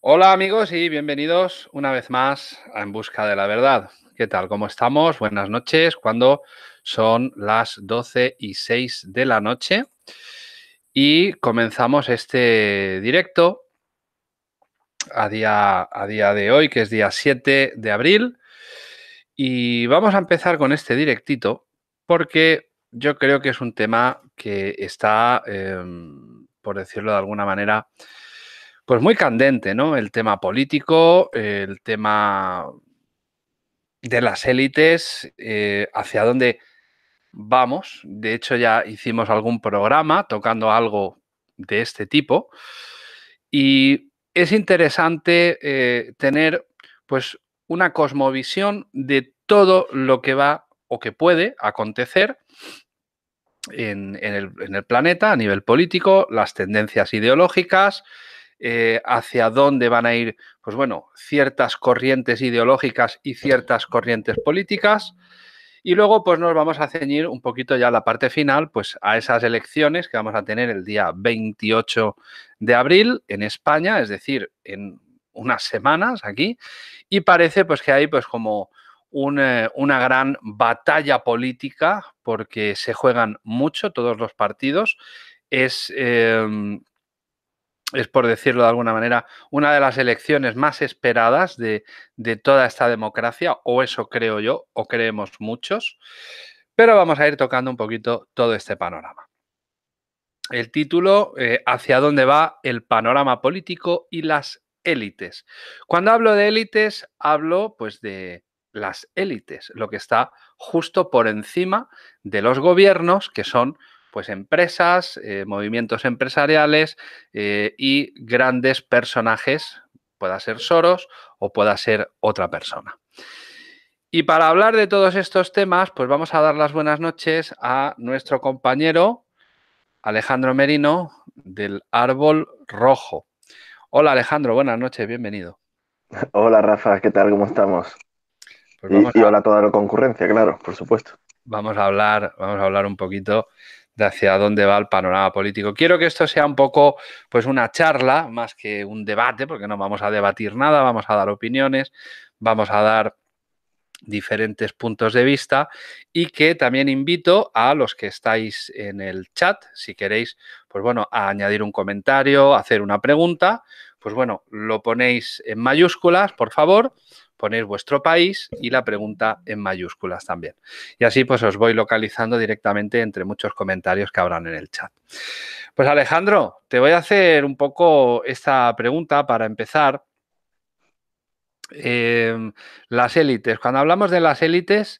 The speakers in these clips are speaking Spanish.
Hola amigos y bienvenidos una vez más a En Busca de la Verdad. ¿Qué tal? ¿Cómo estamos? Buenas noches, cuando son las 12:06 de la noche y comenzamos este directo a día de hoy, que es día 7 de abril, y vamos a empezar con este directito porque yo creo que es un tema que está, por decirlo de alguna manera, pues muy candente, ¿no? El tema político, el tema de las élites, hacia dónde vamos. De hecho, ya hicimos algún programa tocando algo de este tipo y es interesante tener pues una cosmovisión de todo lo que va o que puede acontecer en el planeta a nivel político, las tendencias ideológicas, hacia dónde van a ir, pues bueno, ciertas corrientes ideológicas y ciertas corrientes políticas. Y luego, pues nos vamos a ceñir un poquito ya a la parte final, pues a esas elecciones que vamos a tener el día 28 de abril en España, es decir, en unas semanas aquí, y parece pues que hay pues como una gran batalla política porque se juegan mucho todos los partidos. Es, es, por decirlo de alguna manera, una de las elecciones más esperadas de toda esta democracia, o eso creo yo, o creemos muchos, pero vamos a ir tocando un poquito todo este panorama. El título, ¿hacia dónde va el panorama político y las élites? Cuando hablo de élites, hablo pues de las élites, lo que está justo por encima de los gobiernos, que son pues empresas, movimientos empresariales y grandes personajes, pueda ser Soros o pueda ser otra persona. Y para hablar de todos estos temas, pues vamos a dar las buenas noches a nuestro compañero Alejandro Merino, del Árbol Rojo. Hola Alejandro, buenas noches, bienvenido. Hola Rafa, ¿qué tal? ¿Cómo estamos? Pues Y hola a toda la concurrencia, claro, por supuesto. vamos a hablar un poquito de hacia dónde va el panorama político. Quiero que esto sea un poco pues una charla más que un debate, porque no vamos a debatir nada, vamos a dar opiniones, vamos a dar diferentes puntos de vista y que también invito a los que estáis en el chat, si queréis, pues bueno, a añadir un comentario, hacer una pregunta, pues bueno, lo ponéis en mayúsculas, por favor, ponéis vuestro país y la pregunta en mayúsculas también. Y así pues os voy localizando directamente entre muchos comentarios que habrán en el chat. Pues Alejandro, te voy a hacer un poco esta pregunta para empezar. Eh, las élites. Cuando hablamos de las élites,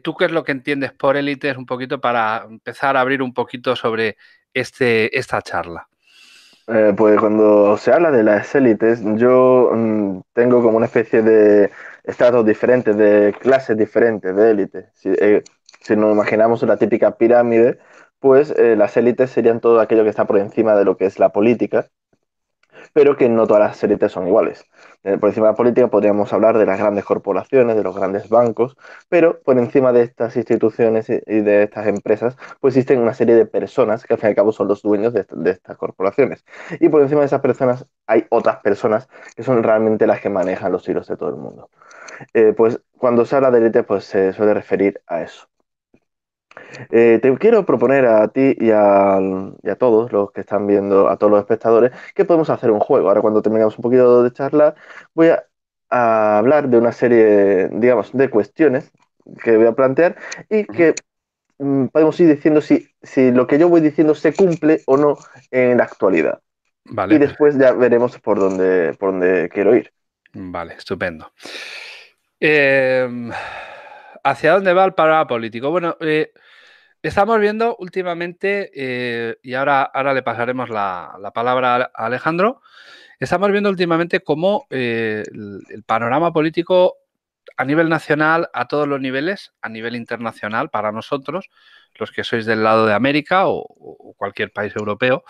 ¿tú qué es lo que entiendes por élites? Un poquito para empezar a abrir un poquito sobre esta charla. Pues cuando se habla de las élites, yo tengo como una especie de estratos diferentes, de clases diferentes de élites. Si nos imaginamos una típica pirámide, pues las élites serían todo aquello que está por encima de lo que es la política, pero que no todas las élites son iguales. Por encima de la política podríamos hablar de las grandes corporaciones, de los grandes bancos, pero por encima de estas instituciones y de estas empresas, pues existen una serie de personas que al fin y al cabo son los dueños de estas corporaciones. Y por encima de esas personas hay otras personas que son realmente las que manejan los hilos de todo el mundo. Pues cuando se habla de élite, pues se suele referir a eso. Te quiero proponer a ti y a todos los que están viendo, a todos los espectadores, que podemos hacer un juego. Ahora, cuando terminemos un poquito de charla, voy a hablar de una serie, digamos, de cuestiones que voy a plantear y Ujú. que podemos ir diciendo si lo que yo voy diciendo se cumple o no en la actualidad. Y Vale, después ya veremos por dónde quiero ir. vale, estupendo. Eh, ¿Hacia dónde va el panorama político? Bueno, estamos viendo últimamente, y ahora le pasaremos la palabra a Alejandro. Estamos viendo últimamente cómo el panorama político a nivel nacional, a todos los niveles, a nivel internacional, para nosotros, los que sois del lado de América o cualquier país europeo,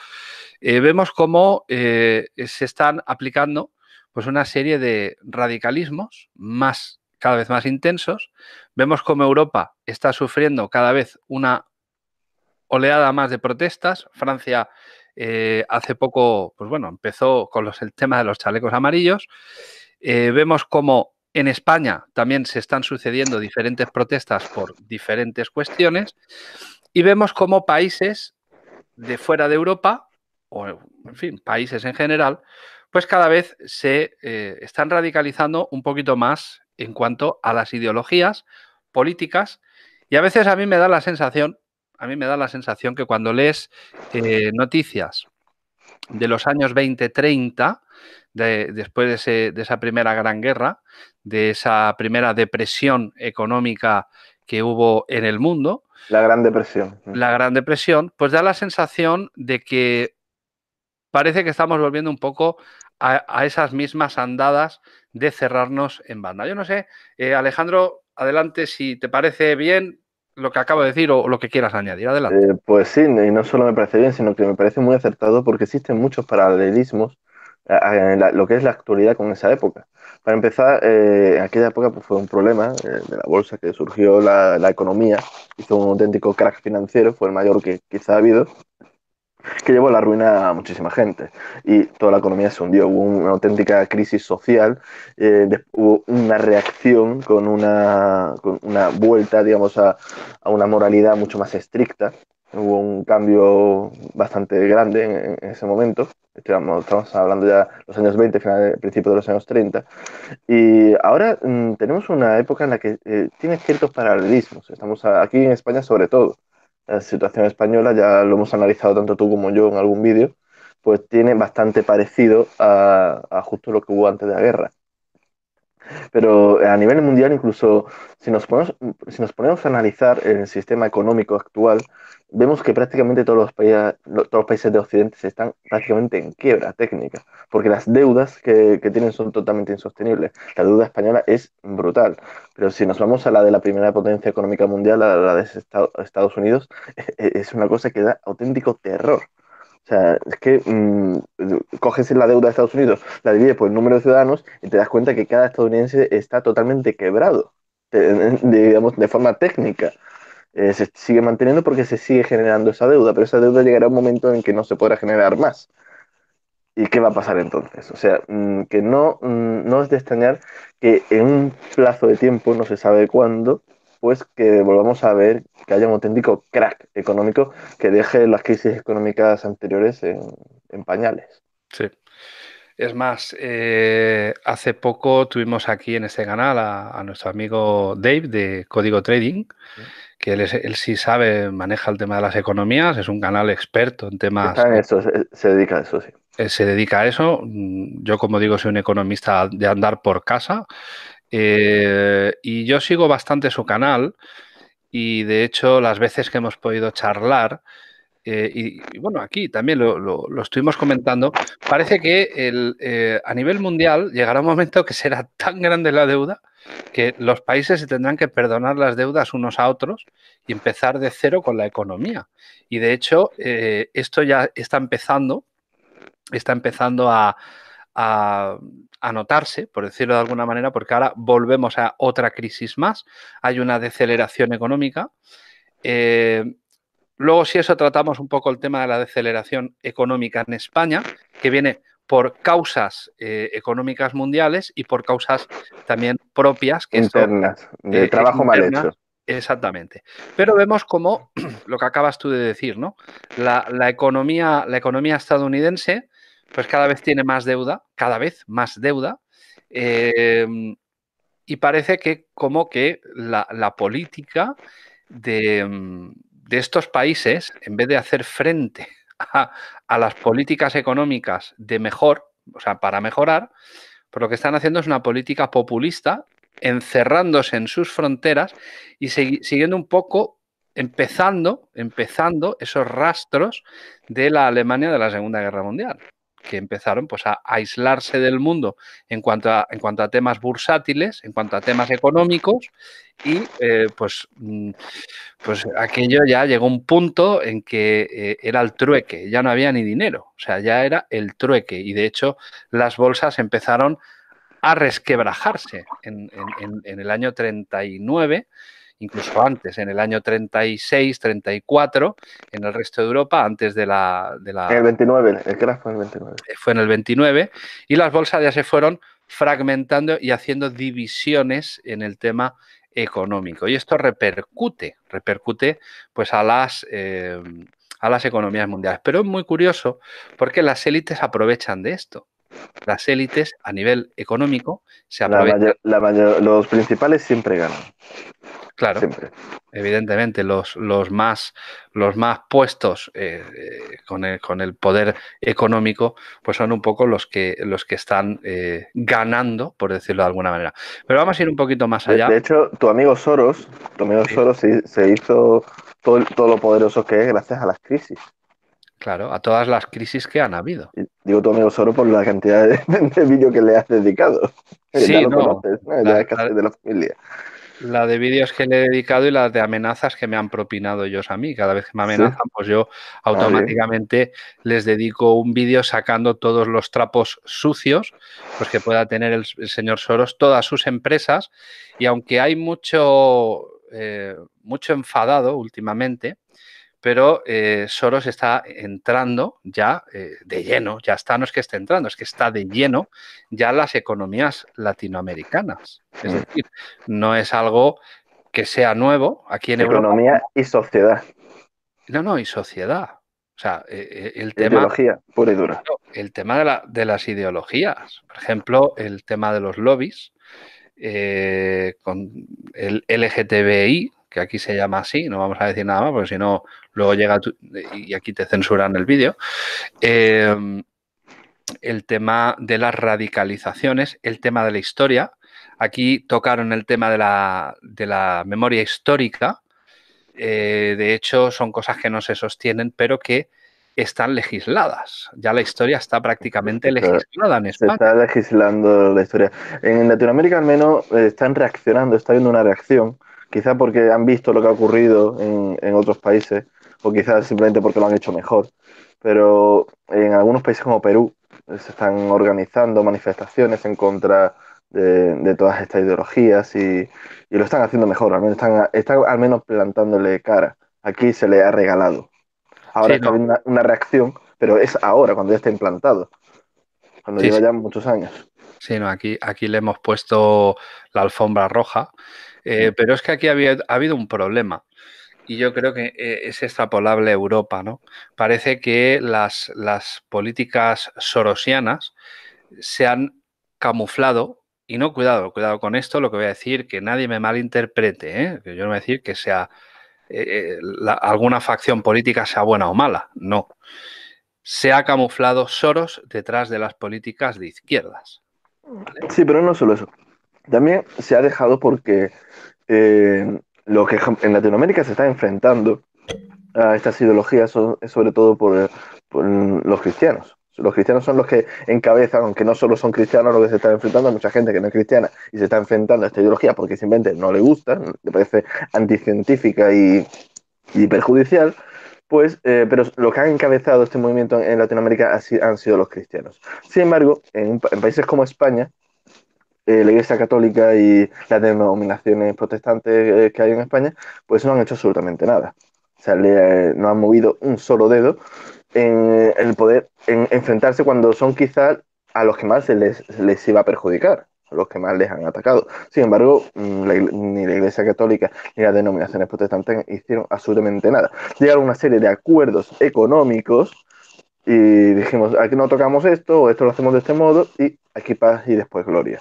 vemos cómo se están aplicando pues, una serie de radicalismos cada vez más intensos. Vemos cómo Europa está sufriendo cada vez una oleada más de protestas. Francia hace poco, pues bueno, empezó con el tema de los chalecos amarillos. Vemos cómo en España también se están sucediendo diferentes protestas por diferentes cuestiones y vemos cómo países de fuera de Europa, o en fin, países en general, pues cada vez se están radicalizando un poquito más en cuanto a las ideologías políticas y a veces a mí me da la sensación que cuando lees noticias de los años 20-30, después de esa primera gran guerra, de esa primera depresión económica que hubo en el mundo, La Gran Depresión. la Gran Depresión, pues da la sensación de que parece que estamos volviendo un poco a esas mismas andadas de cerrarnos en banda. Yo no sé, Alejandro, adelante si te parece bien lo que acabo de decir o lo que quieras añadir. Adelante. Pues sí, y no solo me parece bien, sino que me parece muy acertado porque existen muchos paralelismos en lo que es la actualidad con esa época. Para empezar, en aquella época pues, fue un problema de la bolsa que surgió la economía, hizo un auténtico crack financiero, fue el mayor que quizá ha habido, que llevó a la ruina a muchísima gente y toda la economía se hundió. Hubo una auténtica crisis social, hubo una reacción con una vuelta, digamos, a una moralidad mucho más estricta. Hubo un cambio bastante grande en ese momento. Estamos hablando ya de los años 20, final, principio de los años 30. Y ahora tenemos una época en la que tiene ciertos paralelismos. Estamos aquí en España sobre todo. La situación española, ya lo hemos analizado tanto tú como yo en algún vídeo, pues tiene bastante parecido a justo lo que hubo antes de la guerra. Pero a nivel mundial, incluso si nos ponemos a analizar el sistema económico actual, vemos que prácticamente todos los países de Occidente están prácticamente en quiebra técnica, porque las deudas que tienen son totalmente insostenibles. La deuda española es brutal, pero si nos vamos a la de la primera potencia económica mundial, a la de Estados Unidos, es una cosa que da auténtico terror. O sea, es que coges la deuda de Estados Unidos, la divides por el número de ciudadanos y te das cuenta que cada estadounidense está totalmente quebrado, digamos, de forma técnica. Se sigue manteniendo porque se sigue generando esa deuda, pero esa deuda llegará un momento en que no se podrá generar más. ¿Y qué va a pasar entonces? O sea, que no es de extrañar que en un plazo de tiempo, no se sabe cuándo, pues que volvamos a ver que haya un auténtico crack económico que deje las crisis económicas anteriores en pañales. Sí. Es más, hace poco tuvimos aquí en este canal a nuestro amigo Dave de Código Trading, que él sí sabe, maneja el tema de las economías, es un canal experto en temas, Está en eso, se dedica a eso, sí. se dedica a eso. Yo, como digo, soy un economista de andar por casa y yo sigo bastante su canal y de hecho las veces que hemos podido charlar, y bueno, aquí también lo estuvimos comentando, parece que a nivel mundial llegará un momento que será tan grande la deuda que los países se tendrán que perdonar las deudas unos a otros y empezar de cero con la economía. Y de hecho, esto ya está empezando a notarse, por decirlo de alguna manera, porque ahora volvemos a otra crisis más, hay una deceleración económica. Luego, si eso tratamos un poco el tema de la deceleración económica en España, que viene por causas económicas mundiales y por causas también propias, que esto Internas, de trabajo mal internas, hecho. exactamente. Pero vemos como lo que acabas tú de decir, ¿no? La economía estadounidense, pues cada vez tiene más deuda, cada vez más deuda, eh, y parece que como que la política de estos países, en vez de hacer frente a las políticas económicas de mejor, o sea, para mejorar, pues lo que están haciendo es una política populista, encerrándose en sus fronteras y siguiendo un poco, empezando esos rastros de la Alemania de la Segunda Guerra Mundial, que empezaron pues a aislarse del mundo en cuanto a temas bursátiles, en cuanto a temas económicos y pues aquello ya llegó a un punto en que era el trueque, ya no había ni dinero, o sea, ya era el trueque y de hecho las bolsas empezaron a resquebrajarse en el año 39, incluso antes, en el año 36, 34, en el resto de Europa, antes de En el 29, el crash fue en el 29. fue en el 29, y las bolsas ya se fueron fragmentando y haciendo divisiones en el tema económico. Y esto repercute pues a las economías mundiales. Pero es muy curioso porque las élites aprovechan de esto. Las élites a nivel económico se aprovechan. Los principales siempre ganan, Claro, siempre. evidentemente, los más puestos con el poder económico, pues son un poco los que están ganando, por decirlo de alguna manera. Pero vamos a ir un poquito más allá. De hecho, Sí, Soros se hizo todo lo poderoso que es gracias a las crisis. claro, a todas las crisis que han habido. Y digo tu amigo Soros por la cantidad de vídeos que le has dedicado. Ya Sí, lo no. conoces, ¿no? Ya La, es casi la- de la familia. la de vídeos que le he dedicado y las de amenazas que me han propinado ellos a mí. Cada vez que me Sí, amenazan, pues yo bien. automáticamente les dedico un vídeo sacando todos los trapos sucios pues que pueda tener el señor Soros, todas sus empresas. Y aunque hay mucho enfadado últimamente, pero Soros está entrando ya de lleno, ya está, no es que esté entrando, es que está de lleno ya en las economías latinoamericanas. Es decir, no es algo que sea nuevo aquí en Europa. Economía y sociedad. No, no, y sociedad. O sea, Ideología pura y dura. el tema de las ideologías, por ejemplo, el tema de los lobbies, con el LGTBI, que aquí se llama así, no vamos a decir nada más, porque si no, luego llega y aquí te censuran el vídeo. El tema de las radicalizaciones, el tema de la historia. Aquí tocaron el tema de la memoria histórica. De hecho, son cosas que no se sostienen, pero que están legisladas. Ya la historia está prácticamente legislada en Se España. está legislando la historia. En Latinoamérica al menos están reaccionando, está habiendo una reacción, quizá porque han visto lo que ha ocurrido en otros países, o quizás simplemente porque lo han hecho mejor. Pero en algunos países como Perú se están organizando manifestaciones en contra de todas estas ideologías y lo están haciendo mejor, al menos están al menos plantándole cara. Aquí se le ha regalado. Ahora Sí, está no. habiendo una reacción, pero es ahora, cuando ya está implantado, cuando Sí, lleva sí. ya muchos años. Sí, no, aquí le hemos puesto la alfombra roja, pero es que aquí ha habido un problema y yo creo que es extrapolable a Europa, ¿no? Parece que las políticas sorosianas se han camuflado y no, cuidado con esto, lo que voy a decir, que nadie me malinterprete, ¿eh? Que yo no voy a decir que sea alguna facción política sea buena o mala, no. Se ha camuflado Soros detrás de las políticas de izquierdas, ¿vale? Sí, pero no solo eso. También se ha dejado porque lo que en Latinoamérica se está enfrentando a estas ideologías es sobre todo por los cristianos. Los cristianos son los que encabezan, aunque no solo son cristianos los que se están enfrentando, hay mucha gente que no es cristiana y se está enfrentando a esta ideología porque simplemente no le gusta, le parece anticientífica y perjudicial, pues, pero lo que han encabezado este movimiento en Latinoamérica han sido los cristianos. Sin embargo, en países como España, la Iglesia Católica y las denominaciones protestantes que hay en España, pues no han hecho absolutamente nada. O sea, no han movido un solo dedo en el poder en enfrentarse cuando son quizás a los que más les iba a perjudicar, a los que más les han atacado. Sin embargo, ni la Iglesia Católica ni las denominaciones protestantes hicieron absolutamente nada. Llegaron una serie de acuerdos económicos y dijimos, aquí no tocamos esto, o esto lo hacemos de este modo, y aquí paz y después gloria.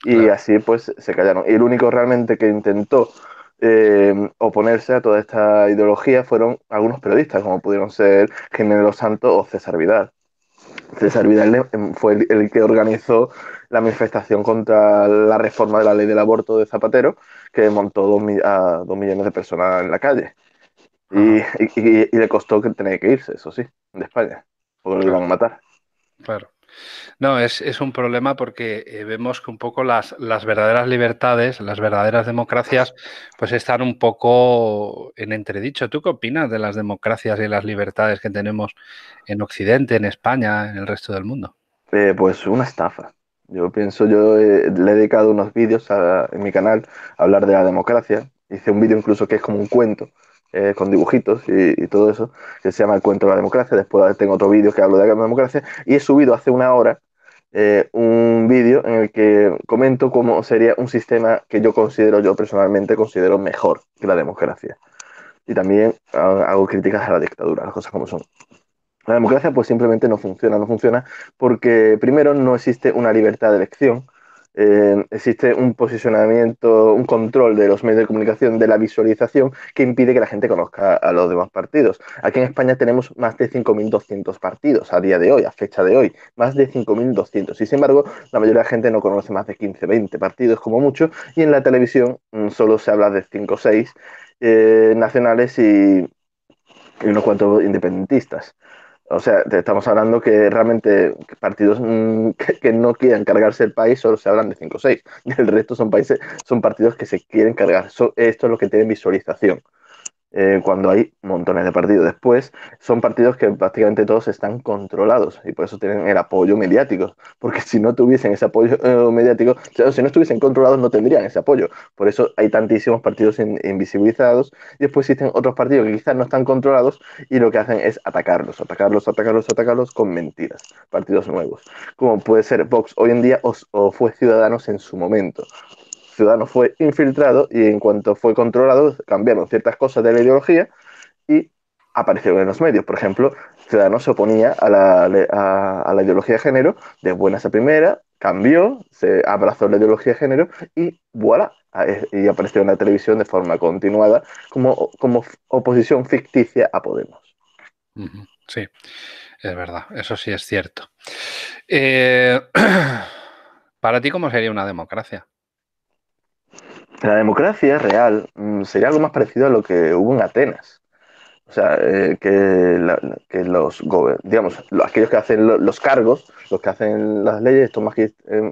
Y Claro. así pues se callaron. Y el único realmente que intentó oponerse a toda esta ideología fueron algunos periodistas, como pudieron ser Jiménez Los Santos o César Vidal. César Vidal fue el que organizó la manifestación contra la reforma de la ley del aborto de Zapatero, que montó a 2 millones de personas en la calle. Y, Ajá, y le costó que tenía que irse, eso sí, de España, porque lo claro, iban a matar. claro. No, es un problema porque vemos que un poco las verdaderas libertades, las verdaderas democracias, pues están un poco en entredicho. ¿Tú qué opinas de las democracias y las libertades que tenemos en Occidente, en España, en el resto del mundo? Pues una estafa. Yo pienso, le he dedicado unos vídeos en mi canal a hablar de la democracia Hice un vídeo incluso que es como un cuento, con dibujitos y todo eso, que se llama El cuento de la democracia. Después tengo otro vídeo que hablo de la democracia y he subido hace una hora un vídeo en el que comento cómo sería un sistema que yo personalmente considero mejor que la democracia. Y también hago críticas a la dictadura, las cosas como son. La democracia pues simplemente no funciona porque primero no existe una libertad de elección, existe un posicionamiento, un control de los medios de comunicación, de la visualización, que impide que la gente conozca a los demás partidos. Aquí en España tenemos más de 5.200 partidos a día de hoy, a fecha de hoy, más de 5.200. Y sin embargo, la mayoría de la gente no conoce más de 15, 20 partidos como mucho, y en la televisión solo se habla de 5 o 6 nacionales y unos cuantos independentistas. O sea, te estamos hablando que realmente partidos que no quieran cargarse el país solo se hablan de 5 o 6. El resto son países, son partidos que se quieren cargar. Esto es lo que tiene visualización cuando hay montones de partidos. Después son partidos que prácticamente todos están controlados y por eso tienen el apoyo mediático, porque si no tuviesen ese apoyo mediático, o sea, si no estuviesen controlados no tendrían ese apoyo. Por eso hay tantísimos partidos invisibilizados y después existen otros partidos que quizás no están controlados y lo que hacen es atacarlos con mentiras. Partidos nuevos, como puede ser Vox hoy en día o fue Ciudadanos en su momento. Ciudadanos fue infiltrado y en cuanto fue controlado cambiaron ciertas cosas de la ideología y aparecieron en los medios. Por ejemplo, Ciudadanos se oponía a la ideología de género de buenas a primera, cambió, se abrazó la ideología de género y voilà, y apareció en la televisión de forma continuada como oposición ficticia a Podemos. Sí, es verdad, eso sí es cierto. Eh, ¿Para ti cómo sería una democracia? La democracia real sería algo más parecido a lo que hubo en Atenas. O sea, que digamos, aquellos que hacen los cargos, los que hacen las leyes, estos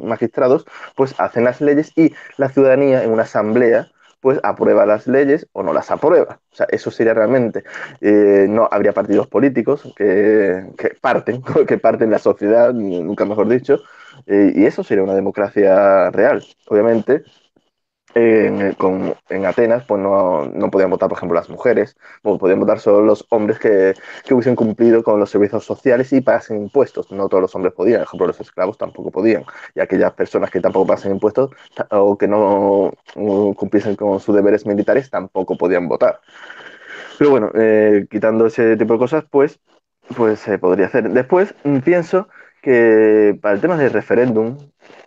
magistrados, pues hacen las leyes y la ciudadanía en una asamblea pues aprueba las leyes o no las aprueba. O sea, eso sería realmente. No habría partidos políticos que parten la sociedad, nunca mejor dicho, y eso sería una democracia real. Obviamente, en Atenas pues no podían votar, por ejemplo, las mujeres, o podían votar solo los hombres que hubiesen cumplido con los servicios sociales y pagasen impuestos. No todos los hombres podían, por ejemplo, los esclavos tampoco podían, y aquellas personas que tampoco pagasen impuestos o que no cumpliesen con sus deberes militares tampoco podían votar. Pero bueno, quitando ese tipo de cosas, pues se podría hacer. Después pienso que para el tema del referéndum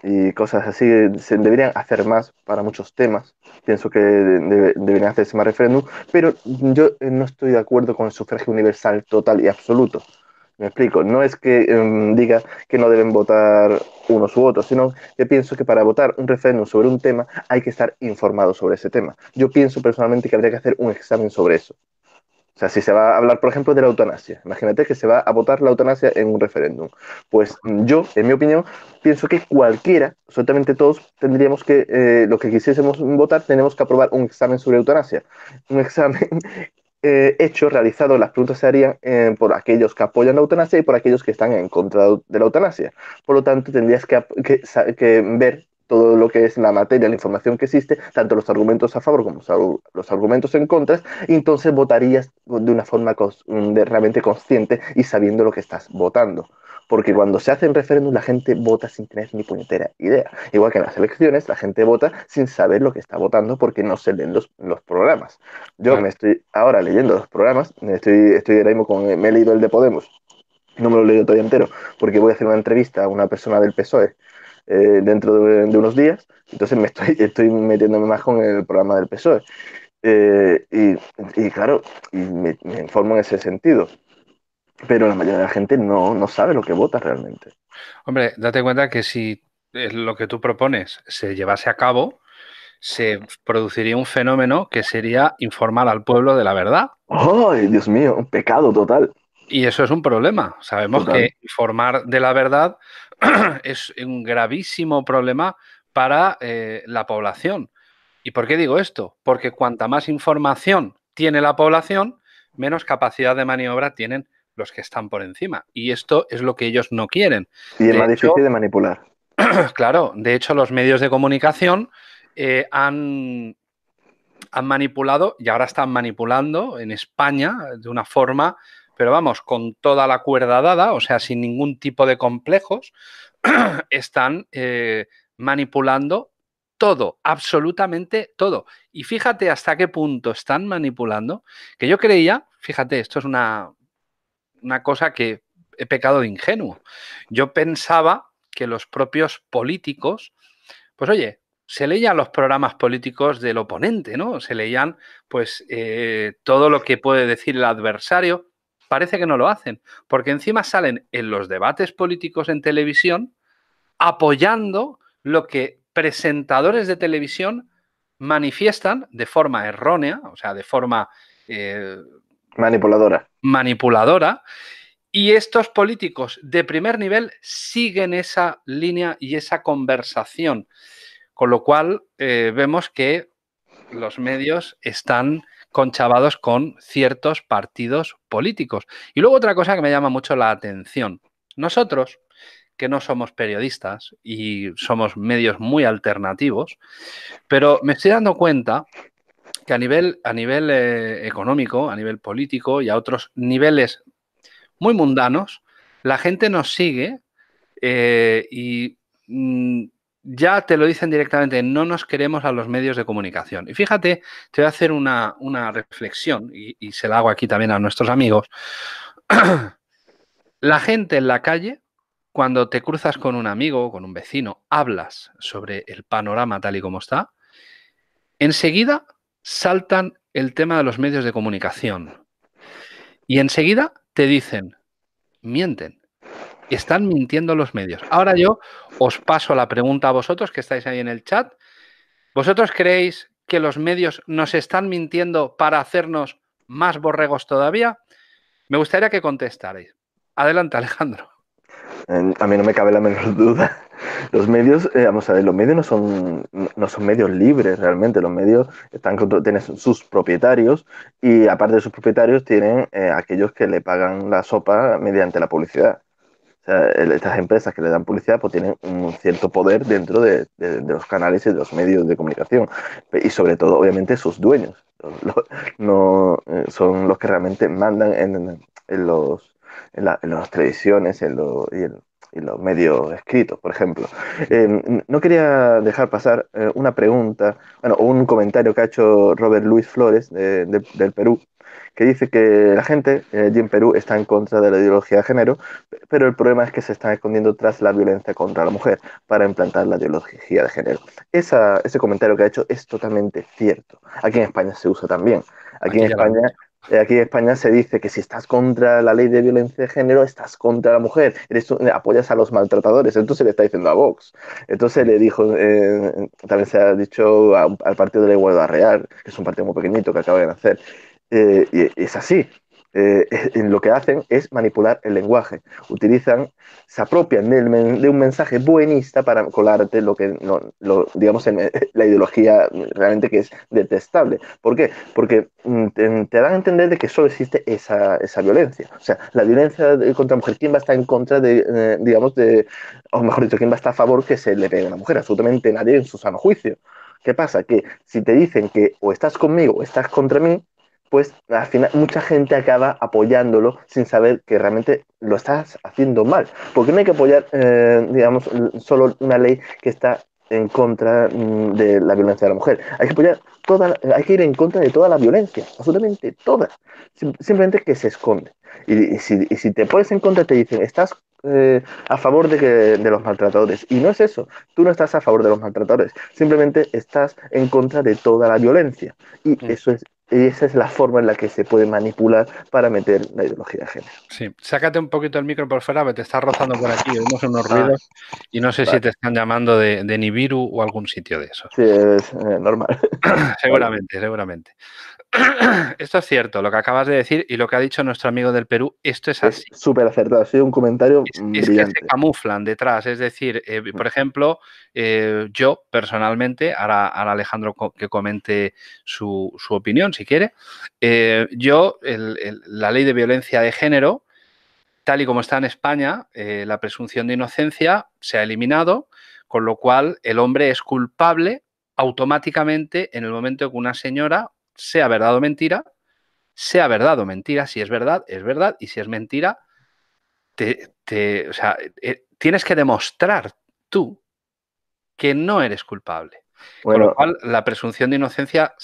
y cosas así, se deberían hacer más para muchos temas. Pienso que deberían hacerse más referéndum, pero yo no estoy de acuerdo con el sufragio universal total y absoluto. Me explico, no es que diga que no deben votar unos u otros, sino que pienso que para votar un referéndum sobre un tema hay que estar informado sobre ese tema. Yo pienso personalmente que habría que hacer un examen sobre eso. O sea, si se va a hablar, por ejemplo, de la eutanasia, imagínate que se va a votar la eutanasia en un referéndum. Pues yo, en mi opinión, pienso que cualquiera, absolutamente todos, tendríamos que, lo que quisiésemos votar, tenemos que aprobar un examen sobre eutanasia. Un examen hecho, realizado, las preguntas se harían por aquellos que apoyan la eutanasia y por aquellos que están en contra de la eutanasia. Por lo tanto, tendrías que ver todo lo que es la materia, la información que existe, tanto los argumentos a favor como los argumentos en contra, y entonces votarías de una forma realmente consciente y sabiendo lo que estás votando. Porque cuando se hacen referéndum la gente vota sin tener ni puñetera idea. Igual que en las elecciones, la gente vota sin saber lo que está votando porque no se leen los programas. Yo me Claro. estoy ahora leyendo los programas, estoy ahora mismo me he leído el de Podemos, no me lo he leído todavía entero, porque voy a hacer una entrevista a una persona del PSOE dentro de unos días, entonces estoy metiéndome más con el programa del PSOE. Y claro, me informo en ese sentido, pero la mayoría de la gente no sabe lo que vota realmente. Hombre, date cuenta que si lo que tú propones se llevase a cabo, se produciría un fenómeno que sería informar al pueblo de la verdad. ¡Ay, Dios mío! Un pecado total, Y eso es un problema. Sabemos total. que informar de la verdad es un gravísimo problema para la población. ¿Y por qué digo esto? Porque cuanta más información tiene la población, menos capacidad de maniobra tienen los que están por encima. Y esto es lo que ellos no quieren. Y es De más difícil hecho, de manipular. claro, de hecho los medios de comunicación han han manipulado y ahora están manipulando en España de una forma, pero vamos, con toda la cuerda dada, o sea, sin ningún tipo de complejos, están manipulando todo, absolutamente todo. Y fíjate hasta qué punto están manipulando, que yo creía, fíjate, esto es una cosa que he pecado de ingenuo. Yo pensaba que los propios políticos, pues oye, se leían los programas políticos del oponente, ¿no? Se leían, pues, todo lo que puede decir el adversario. Parece que no lo hacen, porque encima salen en los debates políticos en televisión apoyando lo que presentadores de televisión manifiestan de forma errónea, o sea, de forma Manipuladora. manipuladora, y estos políticos de primer nivel siguen esa línea y esa conversación, con lo cual vemos que los medios están conchavados con ciertos partidos políticos. Y luego otra cosa que me llama mucho la atención. Nosotros, que no somos periodistas y somos medios muy alternativos, pero me estoy dando cuenta que a nivel económico, a nivel político y a otros niveles muy mundanos, la gente nos sigue y ya te lo dicen directamente, no nos queremos a los medios de comunicación. Y fíjate, te voy a hacer una reflexión y se la hago aquí también a nuestros amigos. La gente en la calle, cuando te cruzas con un amigo o con un vecino, hablas sobre el panorama tal y como está, enseguida saltan el tema de los medios de comunicación y enseguida te dicen, mienten. Están mintiendo los medios. Ahora yo os paso la pregunta a vosotros que estáis ahí en el chat. ¿Vosotros creéis que los medios nos están mintiendo para hacernos más borregos todavía? Me gustaría que contestarais. Adelante, Alejandro. A mí no me cabe la menor duda. Los medios, vamos a ver, los medios no son medios libres realmente. Los medios tienen sus propietarios y aparte de sus propietarios tienen aquellos que le pagan la sopa mediante la publicidad. O sea, estas empresas que le dan publicidad pues tienen un cierto poder dentro de los canales y de los medios de comunicación. Y sobre todo, obviamente, sus dueños. No, son los que realmente mandan en las televisiones y los medios escritos, por ejemplo. No quería dejar pasar una pregunta, bueno, o un comentario que ha hecho Robert Luis Flores del Perú, que dice que la gente allí en Perú está en contra de la ideología de género, pero el problema es que se están escondiendo tras la violencia contra la mujer para implantar la ideología de género. Ese comentario que ha hecho es totalmente cierto. Aquí en España se usa también. Aquí en Aquí ya lo han España dicho. Aquí en España se dice que si estás contra la ley de violencia de género, estás contra la mujer, apoyas a los maltratadores. Entonces le está diciendo a Vox. Entonces le dijo, también se ha dicho al partido de la Igualdad Real, que es un partido muy pequeñito que acaba de nacer. Y es así. Lo que hacen es manipular el lenguaje. Se apropian de un mensaje buenista para colarte lo que, digamos, la ideología realmente que es detestable. ¿Por qué? Porque te dan a entender de que solo existe esa violencia. O sea, la violencia contra la mujer, ¿quién va a estar en contra digamos, o mejor dicho, quién va a estar a favor que se le pegue a una mujer? Absolutamente nadie en su sano juicio. ¿Qué pasa? Que si te dicen que o estás conmigo o estás contra mí, pues al final mucha gente acaba apoyándolo sin saber que realmente lo estás haciendo mal. Porque no hay que apoyar, digamos, solo una ley que está en contra de la violencia de la mujer. Hay que apoyar hay que ir en contra de toda la violencia, absolutamente toda. Simplemente que se esconde. Y si te pones en contra, te dicen, estás a favor de los maltratadores. Y no es eso, tú no estás a favor de los maltratadores, simplemente estás en contra de toda la violencia. Y Mm. eso es y esa es la forma en la que se puede manipular para meter la ideología de género. Sí, sácate un poquito el micro por fuera, porque te está rozando por aquí, oímos unos Ah, ruidos y no sé si vale. te están llamando de Nibiru o algún sitio de esos. Sí, es normal. Vale. Seguramente, seguramente. Esto es cierto, lo que acabas de decir y lo que ha dicho nuestro amigo del Perú, esto es Es así. súper acertado. Ha sido un comentario Es que se brillante. camuflan detrás. Es decir, por ejemplo, yo personalmente, ahora Alejandro que comente su opinión si quiere, yo, la ley de violencia de género, tal y como está en España, la presunción de inocencia se ha eliminado, con lo cual el hombre es culpable automáticamente en el momento que una señora, sea verdad o mentira, sea verdad o mentira, si es verdad, y si es mentira, o sea, tienes que demostrar tú que no eres culpable. Con lo Bueno, cual, la presunción de inocencia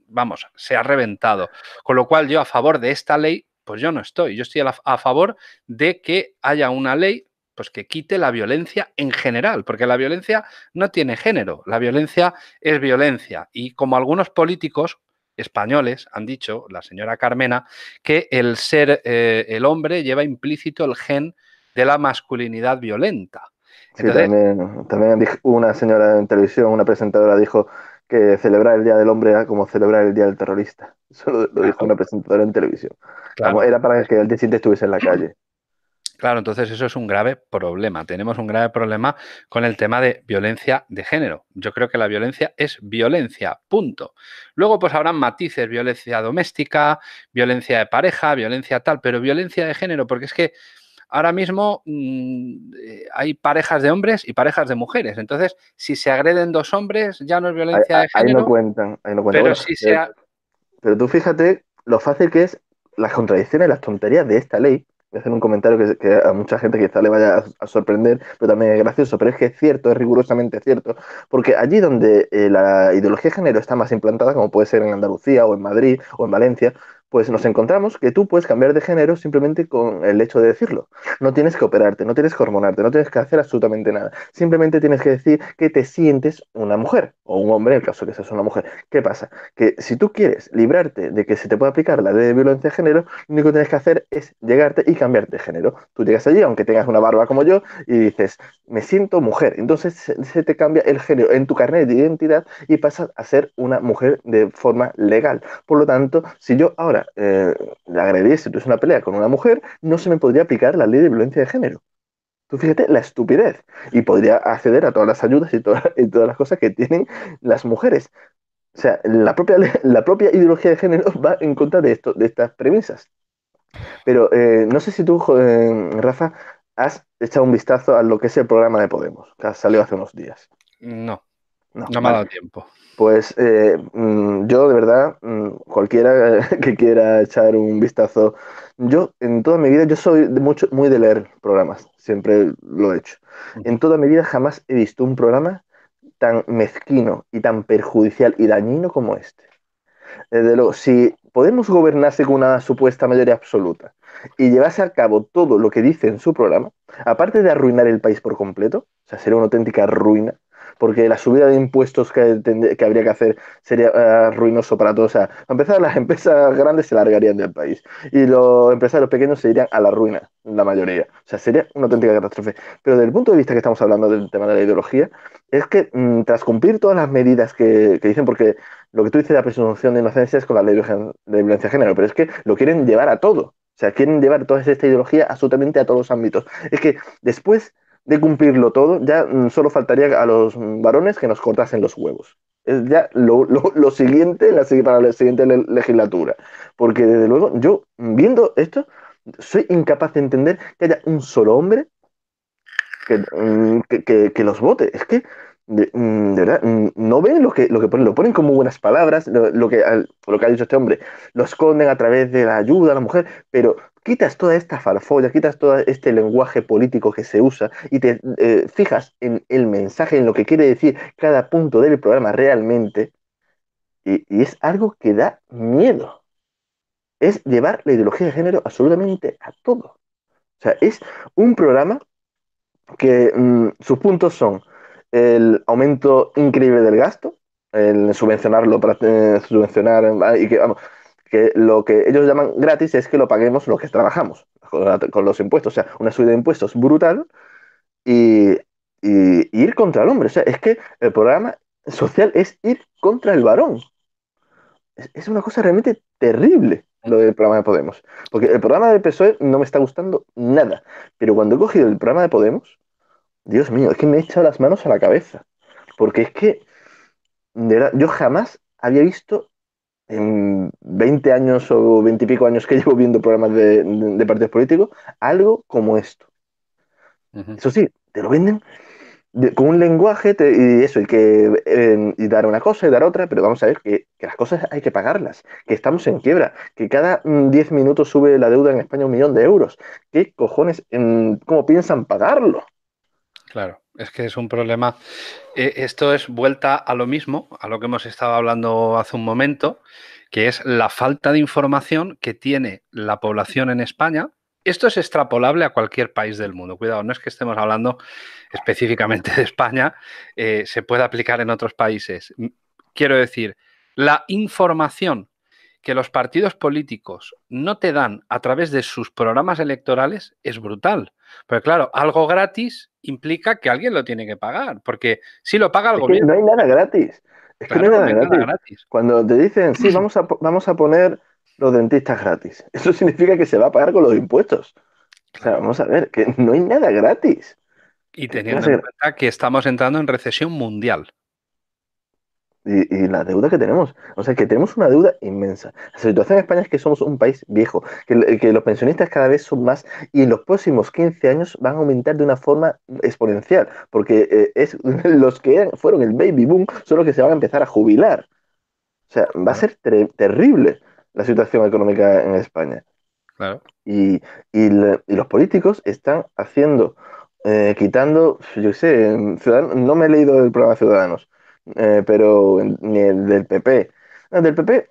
vamos, se ha reventado. Con lo cual, yo a favor de esta ley, pues yo no estoy. Yo estoy a favor de que haya una ley pues que quite la violencia en general, porque la violencia no tiene género, la violencia es violencia. Y como algunos políticos españoles han dicho, la señora Carmena, que el hombre lleva implícito el gen de la masculinidad violenta. sí, Entonces, también una señora en televisión, una presentadora dijo que celebrar el Día del Hombre era como celebrar el Día del Terrorista. Eso lo dijo claro, una presentadora en televisión. Vamos, claro, era para que el día siguiente estuviese en la calle. claro, entonces eso es un grave problema. Tenemos un grave problema con el tema de violencia de género. Yo creo que la violencia es violencia, punto. Luego pues habrán matices, violencia doméstica, violencia de pareja, violencia tal, pero violencia de género, porque es que ahora mismo hay parejas de hombres y parejas de mujeres. Entonces, si se agreden dos hombres, ya no es Ahí, violencia de ahí no género, cuentan, ahí no cuentan. pero Bueno, si se... pero tú fíjate lo fácil que es las contradicciones, las tonterías de esta ley. Voy a hacer un comentario que a mucha gente quizá le vaya a sorprender, pero también es gracioso, pero es que es cierto, es rigurosamente cierto, porque allí donde la ideología de género está más implantada, como puede ser en Andalucía o en Madrid o en Valencia, pues nos encontramos que tú puedes cambiar de género simplemente con el hecho de decirlo. No tienes que operarte, no tienes que hormonarte, no tienes que hacer absolutamente nada. Simplemente tienes que decir que te sientes una mujer o un hombre, en el caso de que seas una mujer. ¿Qué pasa? Que si tú quieres librarte de que se te pueda aplicar la ley de violencia de género, lo único que tienes que hacer es llegarte y cambiarte de género. Tú llegas allí, aunque tengas una barba como yo, y dices, me siento mujer. Entonces se te cambia el género en tu carnet de identidad y pasas a ser una mujer de forma legal. Por lo tanto, si yo ahora le agrediese, tuviese una pelea con una mujer, no se me podría aplicar la ley de violencia de género. Tú fíjate la estupidez. Y podría acceder a todas las ayudas y todas las cosas que tienen las mujeres. O sea, la propia ideología de género va en contra de esto, de estas premisas. Pero no sé si tú, Rafa, has echado un vistazo a lo que es el programa de Podemos, que ha salido hace unos días. No, No, no me ha vale. dado tiempo. Pues yo de verdad, cualquiera que quiera echar un vistazo, yo en toda mi vida, yo soy muy de leer programas, siempre lo he hecho. En toda mi vida jamás he visto un programa tan mezquino y tan perjudicial y dañino como este. Desde luego, si Podemos gobernarse con una supuesta mayoría absoluta y llevarse a cabo todo lo que dice en su programa, aparte de arruinar el país por completo, o sea, sería una auténtica ruina, porque la subida de impuestos que habría que hacer sería ruinoso para todos. O sea, para empezar, las empresas grandes se largarían del país y los empresarios pequeños se irían a la ruina, la mayoría. O sea, sería una auténtica catástrofe. Pero desde el punto de vista que estamos hablando del tema de la ideología, es que tras cumplir todas las medidas que dicen, porque lo que tú dices de la presunción de inocencia es con la ley de violencia de género, pero es que lo quieren llevar a todo. O sea, quieren llevar toda esta ideología absolutamente a todos los ámbitos. Es que después de cumplirlo todo, ya solo faltaría a los varones que nos cortasen los huevos. Es ya lo siguiente para la siguiente legislatura. Porque desde luego, yo viendo esto, soy incapaz de entender que haya un solo hombre que los vote. Es que, de verdad, no ven lo que ponen, lo ponen como buenas palabras, lo que ha dicho este hombre, lo esconden a través de la ayuda a la mujer, pero quitas toda esta farfolla, quitas todo este lenguaje político que se usa y te fijas en el mensaje, en lo que quiere decir cada punto del programa realmente, y es algo que da miedo. Es llevar la ideología de género absolutamente a todo. O sea, es un programa que sus puntos son el aumento increíble del gasto, el subvencionarlo para subvencionar y que, vamos, que lo que ellos llaman gratis es que lo paguemos los que trabajamos con los impuestos, o sea, una subida de impuestos brutal y, y ir contra el hombre. O sea, es que el programa social es ir contra el varón. Es una cosa realmente terrible lo del programa de Podemos. Porque el programa del PSOE no me está gustando nada. Pero cuando he cogido el programa de Podemos, Dios mío, es que me he echado las manos a la cabeza. Porque es que, de verdad, yo jamás había visto en 20 años o 20 y pico años que llevo viendo programas de partidos políticos, algo como esto. Ujú. Eso sí, te lo venden. con un lenguaje y eso, y dar una cosa y dar otra, pero vamos a ver que las cosas hay que pagarlas, que estamos en quiebra, que cada 10 minutos sube la deuda en España 1 millón de euros. ¿Qué cojones, cómo piensan pagarlo? Claro, es que es un problema. Esto es vuelta a lo mismo, a lo que hemos estado hablando hace un momento, que es la falta de información que tiene la población en España. Esto es extrapolable a cualquier país del mundo. Cuidado, no es que estemos hablando específicamente de España, se puede aplicar en otros países. Quiero decir, la información que los partidos políticos no te dan a través de sus programas electorales es brutal. Pero claro, algo gratis implica que alguien lo tiene que pagar, porque si lo paga el Es que gobierno, no hay nada gratis. Es que no hay claro, no nada hay nada gratis. gratis. Cuando te dicen, sí, vamos a poner los dentistas gratis, eso significa que se va a pagar con los impuestos. O sea, Claro. vamos a ver, que no hay nada gratis. Y ¿Qué teniendo clase en de- cuenta que estamos entrando en recesión mundial. y la deuda que tenemos, o sea, que tenemos una deuda inmensa. La situación en España es que somos un país viejo, que los pensionistas cada vez son más y en los próximos 15 años van a aumentar de una forma exponencial, porque los que fueron el baby boom son los que se van a empezar a jubilar. O sea, va a Claro, ser terrible la situación económica en España. claro. Y, y los políticos están haciendo, quitando, yo qué sé, no me he leído el programa Ciudadanos, pero ni el del PP. El del PP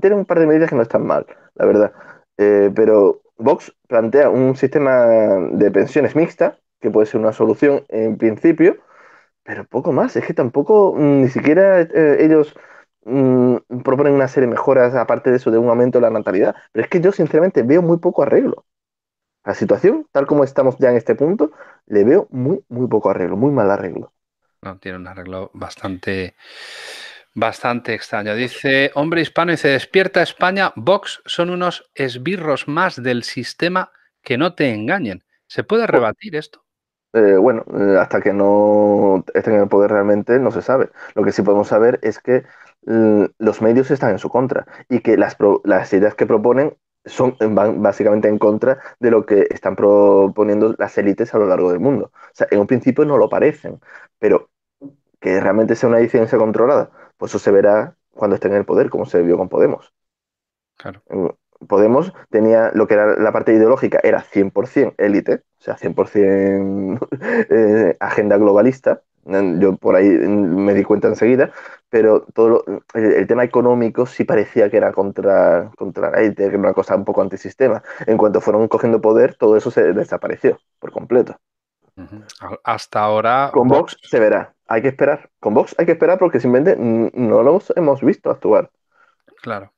tiene un par de medidas que no están mal, la verdad. Pero Vox plantea un sistema de pensiones mixta, que puede ser una solución en principio, pero poco más, es que tampoco ni siquiera ellos proponen una serie de mejoras aparte de eso, de un aumento de la natalidad. Pero es que yo sinceramente veo muy poco arreglo. La situación, tal como estamos ya en este punto, le veo muy poco arreglo, muy mal arreglo. No, tiene un arreglo bastante extraño. Dice, hombre hispano, dice, despierta España, Vox son unos esbirros más del sistema que no te engañen. ¿Se puede Pues, rebatir esto? bueno, hasta que no estén en el poder realmente no se sabe. Lo que sí podemos saber es que los medios están en su contra y que las ideas que proponen van básicamente en contra de lo que están proponiendo las élites a lo largo del mundo. O sea, en un principio no lo parecen, pero que realmente sea una disidencia controlada, pues eso se verá cuando estén en el poder, como se vio con Podemos. Claro. Mm, Podemos tenía lo que era la parte ideológica, era 100% élite, o sea, 100% agenda globalista. Yo por ahí me di cuenta enseguida, pero el tema económico sí parecía que era contra la élite, que era una cosa un poco antisistema. En cuanto fueron cogiendo poder, todo eso se desapareció por completo. Ujú. Hasta ahora, Con Vox, Vox se verá, hay que esperar. Con Vox hay que esperar porque simplemente no los hemos visto actuar. claro.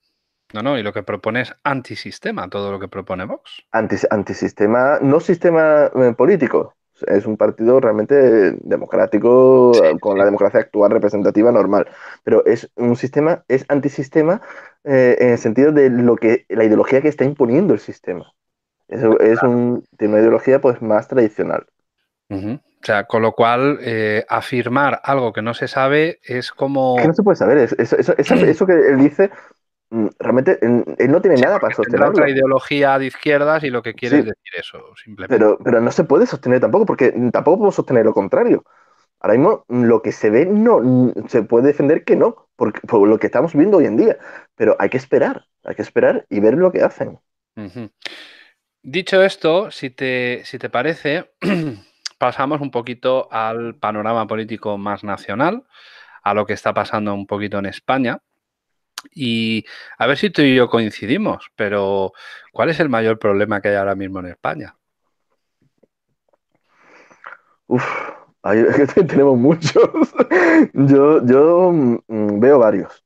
No, no, y lo que propone es antisistema, todo lo que propone Vox. Antisistema, no sistema político. Es un partido realmente democrático, Sí, con sí. la democracia actual representativa normal. Pero es un sistema, es antisistema en el sentido de la ideología que está imponiendo el sistema. Tiene una ideología pues más tradicional. Ujú. O sea, con lo cual, afirmar algo que no se sabe es Es que no como... se puede saber, eso que él dice, realmente él no tiene Sí, nada para porque tendrá otra sostenerlo. ideología de izquierdas y lo que quiere es Sí, decir eso, simplemente. pero no se puede sostener tampoco, porque tampoco podemos sostener lo contrario. Ahora mismo lo que se ve no se puede defender que no, por lo que estamos viendo hoy en día. Pero hay que esperar y ver lo que hacen. Ujú. Dicho esto, si te parece, pasamos un poquito al panorama político más nacional, a lo que está pasando un poquito en España. Y a ver si tú y yo coincidimos, pero ¿cuál es el mayor problema que hay ahora mismo en España? Uf, es que tenemos muchos. Yo veo varios.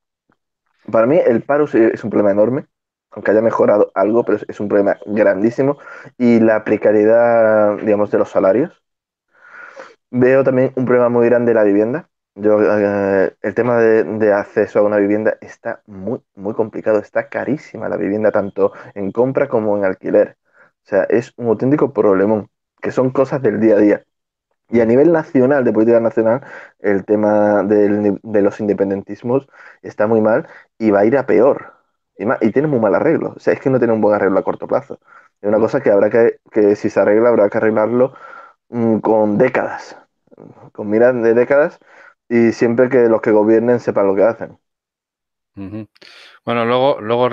Para mí el paro sí es un problema enorme, aunque haya mejorado algo, pero es un problema grandísimo. Y la precariedad, digamos, de los salarios. Veo también un problema muy grande de la vivienda. El tema de acceso a una vivienda está muy complicado. Está carísima la vivienda, tanto en compra como en alquiler. O sea, es un auténtico problemón, que son cosas del día a día. Y a Ujú. nivel nacional, de política nacional, el tema de los independentismos está muy mal y va a ir a peor. Y tiene muy mal arreglo. O sea, es que no tiene un buen arreglo a corto plazo. Es una No, cosa que habrá que si se arregla, habrá que arreglarlo con décadas. con miras de décadas y siempre que los que gobiernen sepan lo que hacen. Ujú. Bueno, luego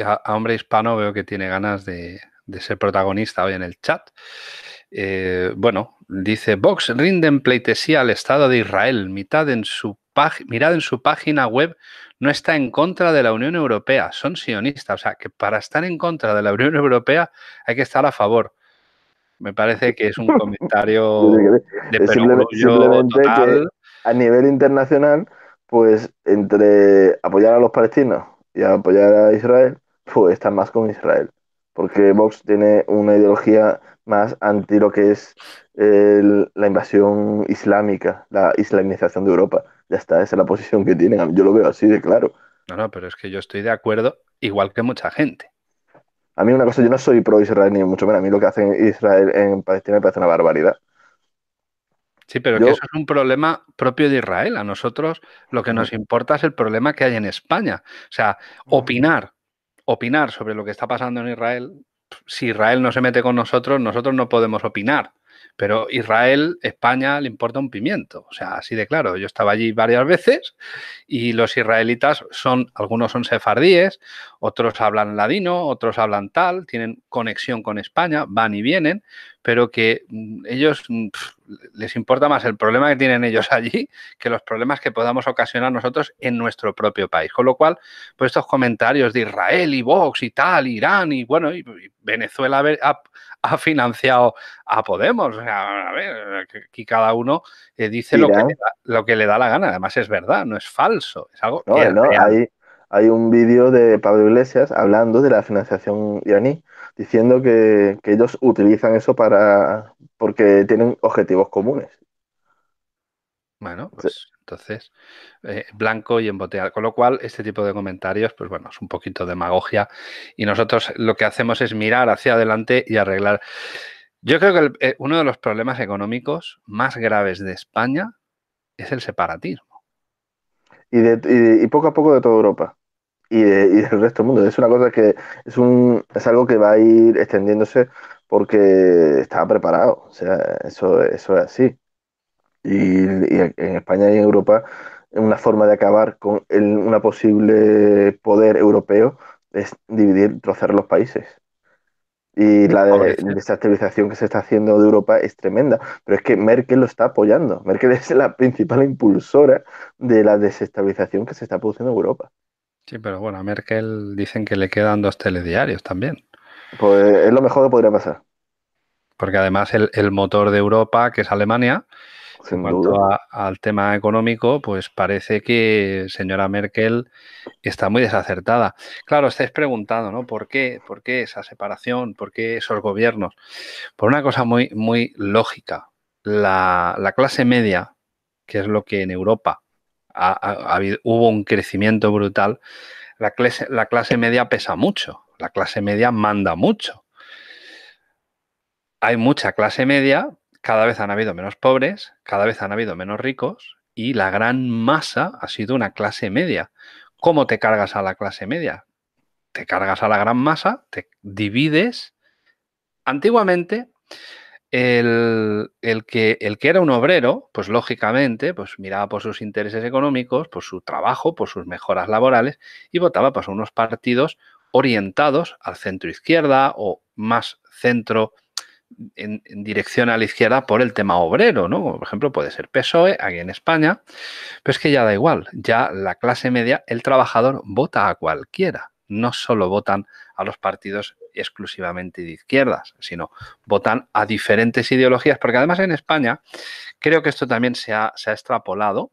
a hombre hispano veo que tiene ganas de ser protagonista hoy en el chat. Bueno, dice Vox rinden pleitesía al Estado de Israel. Mirad en su página web, no está en contra de la Unión Europea, son sionistas. O sea, que para estar en contra de la Unión Europea hay que estar a favor. Me parece que es un comentario de perogrullo Simplemente que total. a nivel internacional, pues entre apoyar a los palestinos y apoyar a Israel, pues están más con Israel. Porque Vox tiene una ideología más anti lo que es la invasión islámica, la islamización de Europa. Ya está, esa es la posición que tienen. Yo lo veo así de claro. No, no, pero es que yo estoy de acuerdo, igual que mucha gente. A mí una cosa, yo no soy pro Israel ni mucho menos. A mí lo que hacen Israel en Palestina me parece una barbaridad. Sí, pero que Yo, eso es un problema propio de Israel. A nosotros lo que nos importa es el problema que hay en España. O sea, opinar sobre lo que está pasando en Israel, si Israel no se mete con nosotros, nosotros no podemos opinar. Pero Israel, España, le importa un pimiento. O sea, así de claro. Yo estaba allí varias veces y los israelitas algunos son sefardíes, otros hablan ladino, otros hablan tal, tienen conexión con España, van y vienen, pero que ellos les importa más el problema que tienen ellos allí que los problemas que podamos ocasionar nosotros en nuestro propio país. Con lo cual, pues estos comentarios de Israel y Vox y tal, Irán y bueno, y Venezuela ha financiado a Podemos. O sea, a ver, aquí cada uno dice Irán. lo que le da la gana. Además es verdad, no es falso, es algo que No, es no, real. hay un vídeo de Pablo Iglesias hablando de la financiación iraní, diciendo que ellos utilizan eso porque tienen objetivos comunes. Bueno, Sí. pues entonces, blanco y emboteado. Con lo cual, este tipo de comentarios, pues bueno, es un poquito demagogia y nosotros lo que hacemos es mirar hacia adelante y arreglar. Yo creo que uno de los problemas económicos más graves de España es el separatismo. Y poco a poco de toda Europa y del resto del mundo. Es una cosa que es algo que va a ir extendiéndose porque está preparado. O sea, eso es así. Y en España y en Europa, una forma de acabar con una posible poder europeo es dividir, trozar los países. Y la Favorecer. desestabilización que se está haciendo de Europa es tremenda. Pero es que Merkel lo está apoyando. Merkel es la principal impulsora de la desestabilización que se está produciendo en Europa. Sí, pero bueno, a Merkel dicen que le quedan 2 telediarios también. Pues es lo mejor que podría pasar, Porque además el motor de Europa, que es Alemania, en sin duda. cuanto al tema económico, pues parece que señora Merkel está muy desacertada. Claro, estáis preguntando, ¿no? ¿Por qué? ¿Por qué esa separación? ¿Por qué esos gobiernos? Por una cosa muy, muy lógica. La clase media, que es lo que en Europa hubo un crecimiento brutal, la clase media pesa mucho, la clase media manda mucho. Hay mucha clase media, cada vez han habido menos pobres, cada vez han habido menos ricos y la gran masa ha sido una clase media. ¿Cómo te cargas a la clase media? Te cargas a la gran masa, te divides. Antiguamente, el que era un obrero, pues lógicamente, pues miraba por sus intereses económicos, por su trabajo, por sus mejoras laborales y votaba por unos partidos orientados al centro izquierda o más centro en dirección a la izquierda por el tema obrero, ¿no? Como por ejemplo puede ser PSOE aquí en España, pero es que ya da igual, ya la clase media, el trabajador vota a cualquiera, no solo votan a los partidos exclusivamente de izquierdas, sino votan a diferentes ideologías, porque además en España creo que esto también se ha extrapolado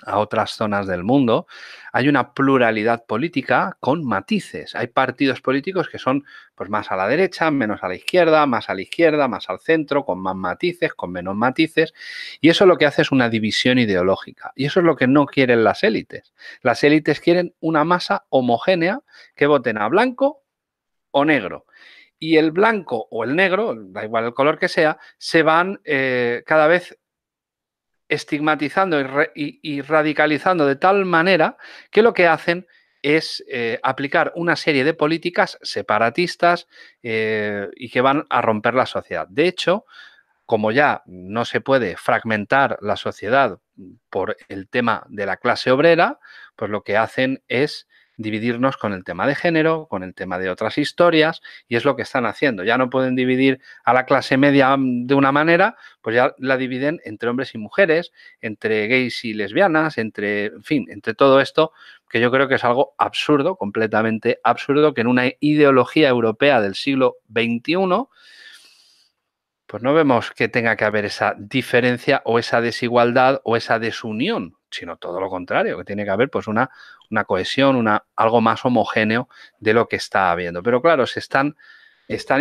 a otras zonas del mundo, hay una pluralidad política con matices. Hay partidos políticos que son pues, más a la derecha, menos a la izquierda, más a la izquierda, más al centro, con más matices, con menos matices. Y eso lo que hace es una división ideológica. Y eso es lo que no quieren las élites. Las élites quieren una masa homogénea que voten a blanco o negro. Y el blanco o el negro, da igual el color que sea, se van cada vez estigmatizando y radicalizando de tal manera que lo que hacen es aplicar una serie de políticas separatistas y que van a romper la sociedad. De hecho, como ya no se puede fragmentar la sociedad por el tema de la clase obrera, pues lo que hacen es dividirnos con el tema de género, con el tema de otras historias, y es lo que están haciendo. Ya no pueden dividir a la clase media de una manera, pues ya la dividen entre hombres y mujeres, entre gays y lesbianas, entre, en fin, entre todo esto, que yo creo que es algo absurdo, completamente absurdo, que en una ideología europea del siglo XXI, pues no vemos que tenga que haber esa diferencia o esa desigualdad o esa desunión, sino todo lo contrario, que tiene que haber pues una cohesión, algo más homogéneo de lo que está habiendo. Pero claro, están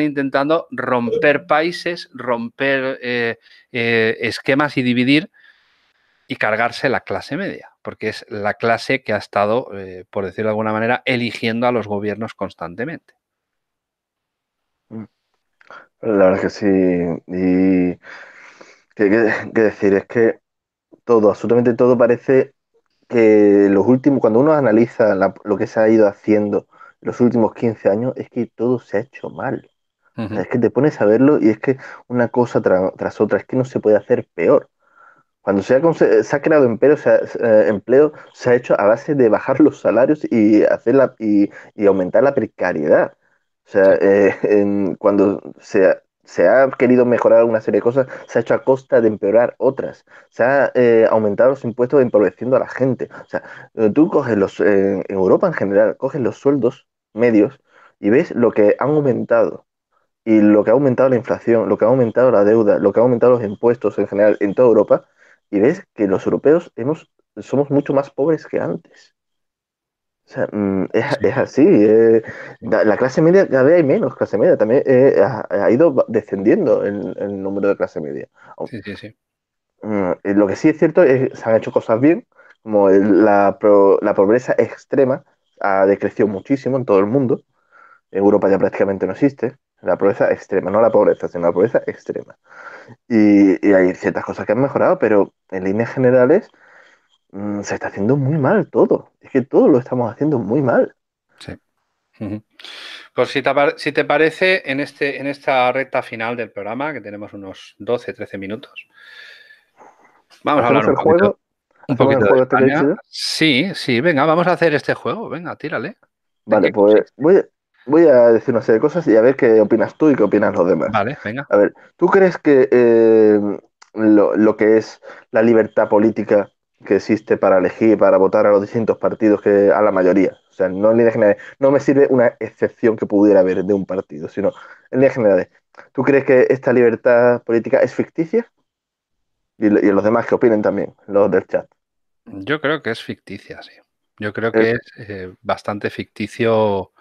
intentando romper países, romper esquemas y dividir y cargarse la clase media, porque es la clase que ha estado, por decirlo de alguna manera, eligiendo a los gobiernos constantemente. La verdad es que sí. Y qué decir, es que todo, absolutamente todo parece que los últimos, cuando uno analiza lo que se ha ido haciendo los últimos 15 años, es que todo se ha hecho mal. O sea, Uh-huh. es que te pones a verlo y es que una cosa tras otra, es que no se puede hacer peor. Cuando se ha creado empleo, empleo, se ha hecho a base de bajar los salarios y, y aumentar la precariedad. O sea, Sí, cuando se ha querido mejorar una serie de cosas, se ha hecho a costa de empeorar otras. Se ha aumentado los impuestos empobreciendo a la gente. O sea, tú coges en Europa en general, coges los sueldos medios y ves lo que han aumentado y lo que ha aumentado la inflación, lo que ha aumentado la deuda, lo que ha aumentado los impuestos en general en toda Europa, y ves que los europeos somos mucho más pobres que antes. O sea, sí, es así. La clase media, cada vez hay menos clase media. También ha ido descendiendo el número de clase media. sí, sí, sí. Lo que sí es cierto es que se han hecho cosas bien, como la pobreza extrema ha decrecido muchísimo en todo el mundo. En Europa ya prácticamente no existe. La pobreza extrema, no la pobreza, sino la pobreza extrema. Y hay ciertas cosas que han mejorado, pero en líneas generales se está haciendo muy mal todo. Es que todo lo estamos haciendo muy mal. Sí. Uh-huh. Pues si te parece, en esta recta final del programa, que tenemos unos 12-13 minutos, vamos a hablar ¿Hacemos el juego? un ¿Hacemos el poquito de juego este que he España. dicho yo? Sí, sí, venga, vamos a hacer este juego. Venga, tírale. ¿En Vale, qué pues consiste? voy a decir una serie de cosas y a ver qué opinas tú y qué opinan los demás. Vale, venga. A ver, ¿tú crees que lo que es la libertad política que existe para elegir, para votar a los distintos partidos, que a la mayoría? O sea, no en líneas generales, no me sirve una excepción que pudiera haber de un partido, sino en líneas generales. ¿Tú crees que esta libertad política es ficticia? Y los demás que opinen también, los del chat. Yo creo que es ficticia, sí. Yo creo que Es- es bastante ficticio.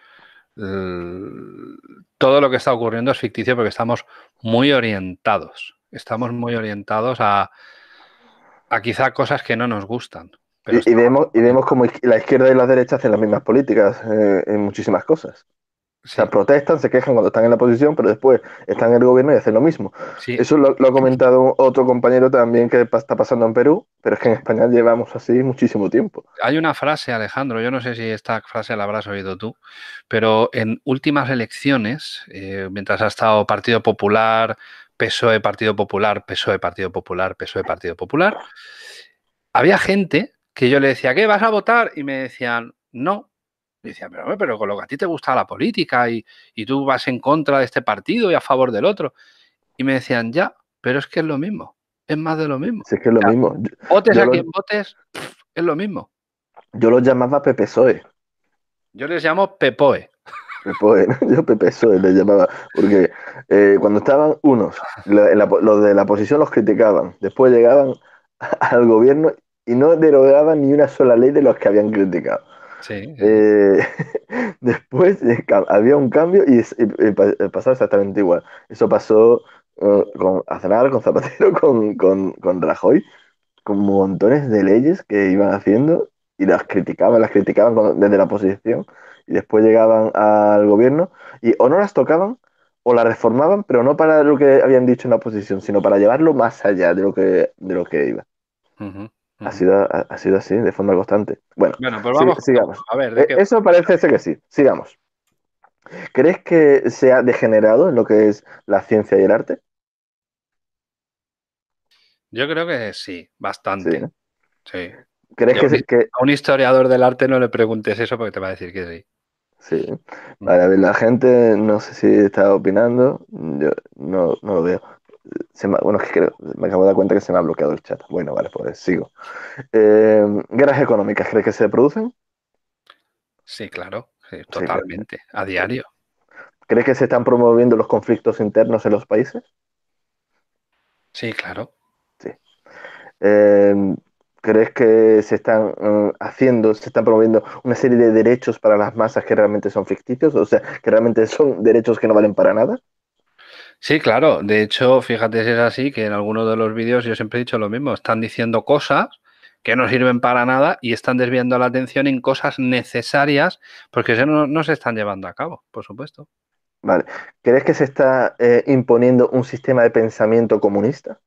Todo lo que está ocurriendo es ficticio porque estamos muy orientados. Estamos muy orientados a quizá cosas que no nos gustan, pero estamos y vemos como orientados. la izquierda y la derecha hacen las mismas políticas en muchísimas cosas. O sea, Sí, protestan, se quejan cuando están en la oposición, pero después están en el gobierno y hacen lo mismo. sí. Eso lo ha comentado otro compañero también que está pasando en Perú, pero es que en España llevamos así muchísimo tiempo. Hay una frase, Alejandro, yo no sé si esta frase la habrás oído tú, pero en últimas elecciones, mientras ha estado Partido Popular, PSOE, Partido Popular, PSOE, Partido Popular, PSOE, Partido Popular, había gente que yo le decía, ¿qué vas a votar? Y me decían, no. Y decía, pero, hombre, pero con lo que a ti te gusta la política y tú vas en contra de este partido y a favor del otro. Y me decían, ya, pero es que es lo mismo, es más de lo mismo. Si es que es lo O sea, mismo. votes Yo, a lo, quien votes, es lo mismo. yo lo llamaba PPSOE. Yo les llamo Pepoe. Pepoe, ¿no? Yo PPSOE le llamaba, porque cuando estaban unos, los de la oposición los criticaban, después llegaban al gobierno y no derogaban ni una sola ley de los que habían criticado. Sí, sí, sí. Eh, después había un cambio y pasó exactamente igual. Eso pasó con Aznar, con Zapatero, con Rajoy, con montones de leyes que iban haciendo y las criticaban desde la oposición y después llegaban al gobierno y o no las tocaban o las reformaban, pero no para lo que habían dicho en la oposición, sino para llevarlo más allá de lo que iba. Ujú, Ha ujú. sido, ha sido así, de forma constante. Bueno, Bueno, pues vamos con tu sigamos. juego. A ver, ¿de qué? Eso parece ser que sí. Sigamos. ¿Crees que se ha degenerado en lo que es la ciencia y el arte? Yo creo que sí, Sí, bastante. ¿no? Sí. ¿Crees Y a que, que a un historiador del arte no le preguntes eso porque te va a decir que sí. sí? Mm. Vale, a ver, la gente no sé si está opinando, yo no lo veo. Bueno, es que me acabo de dar cuenta que se me ha bloqueado el chat. Bueno, vale, pues sigo. ¿Guerras económicas crees que se producen? Sí, claro, sí, Sí, totalmente, a sí. diario. ¿Crees que se están promoviendo los conflictos internos en los países? Sí, claro. Sí. Eh, ¿Crees que se están promoviendo una serie de derechos para las masas que realmente son ficticios? O sea, que realmente son derechos que no valen para nada. Sí, claro. De hecho, fíjate si es así, que en algunos de los vídeos yo siempre he dicho lo mismo. Están diciendo cosas que no sirven para nada y están desviando la atención en cosas necesarias porque eso no se están llevando a cabo, por supuesto. Vale. ¿Crees que se está imponiendo un sistema de pensamiento comunista?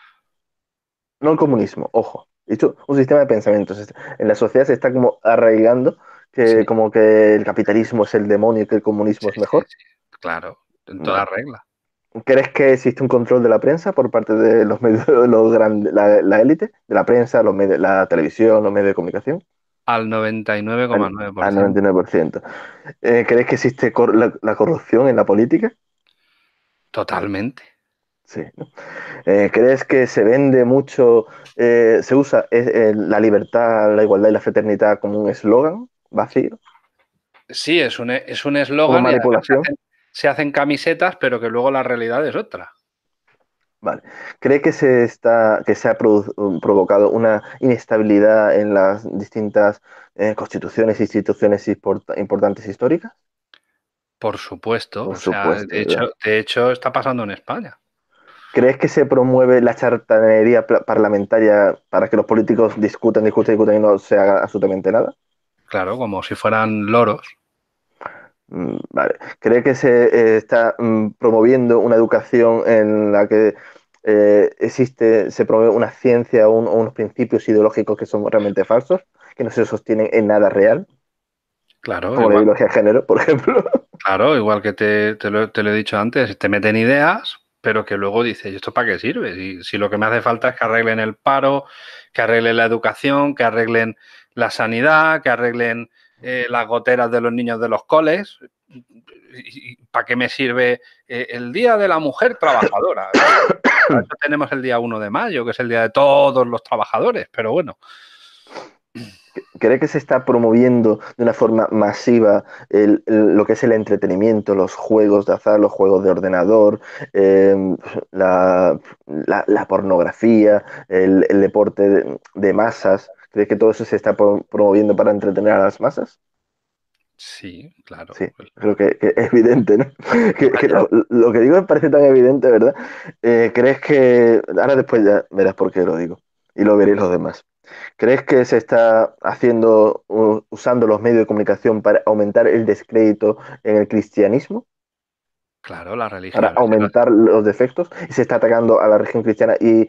No el comunismo, ojo. He dicho un sistema de pensamiento. En la sociedad se está como arraigando Sí, que como que el capitalismo es el demonio y que el comunismo sí, es sí, mejor. sí. Claro, en toda Vale. regla. ¿Crees que existe un control de la prensa por parte de los medios, los la élite, de la prensa, los medios, la televisión, los medios de comunicación? Al noventa y nueve coma nueve por Al ciento. 99%. ¿Crees que existe la corrupción en la política? Totalmente. Sí, ¿no? ¿Crees que se vende mucho, se usa la libertad, la igualdad y la fraternidad como un eslogan vacío, Sí, es un como eslogan y además manipulación? se hacen camisetas, pero que luego la realidad es otra. Vale. ¿Cree que que se ha provocado una inestabilidad en las distintas constituciones e instituciones importantes históricas? Por supuesto. Por O sea, supuesto, ¿verdad? de hecho está pasando en España. ¿Crees que se promueve la charlatanería parlamentaria para que los políticos discutan, discutan, discutan y no se haga absolutamente nada? Claro, como si fueran loros. Vale. ¿Cree que se está promoviendo una educación en la que se promueve una ciencia o unos principios ideológicos que son realmente falsos, que no se sostienen en nada real, Claro, como la igual, ideología de género, por ejemplo? claro, igual que te lo he dicho antes, te meten ideas, pero que luego dices, ¿y esto para qué sirve? Si lo que me hace falta es que arreglen el paro, que arreglen la educación, que arreglen la sanidad, que arreglen las goteras de los niños de los coles. ¿Y para qué me sirve el Día de la Mujer Trabajadora? Para eso tenemos el día 1 de mayo, que es el día de todos los trabajadores, pero bueno. ¿Cree que se está promoviendo de una forma masiva lo que es el entretenimiento, los juegos de azar, los juegos de ordenador, eh, la pornografía, el deporte de masas? ¿Cree que todo eso se está promoviendo para entretener a las masas? Sí, claro. Sí, creo que es evidente, ¿no? Que Vaya. lo que digo me parece tan evidente, ¿verdad? ¿Crees que... Ahora después ya verás por qué lo digo y lo veréis los demás. ¿Crees que se está haciendo, usando los medios de comunicación para aumentar el descrédito en el cristianismo? Claro, las Para religiones. aumentar los defectos y se está atacando a la religión cristiana y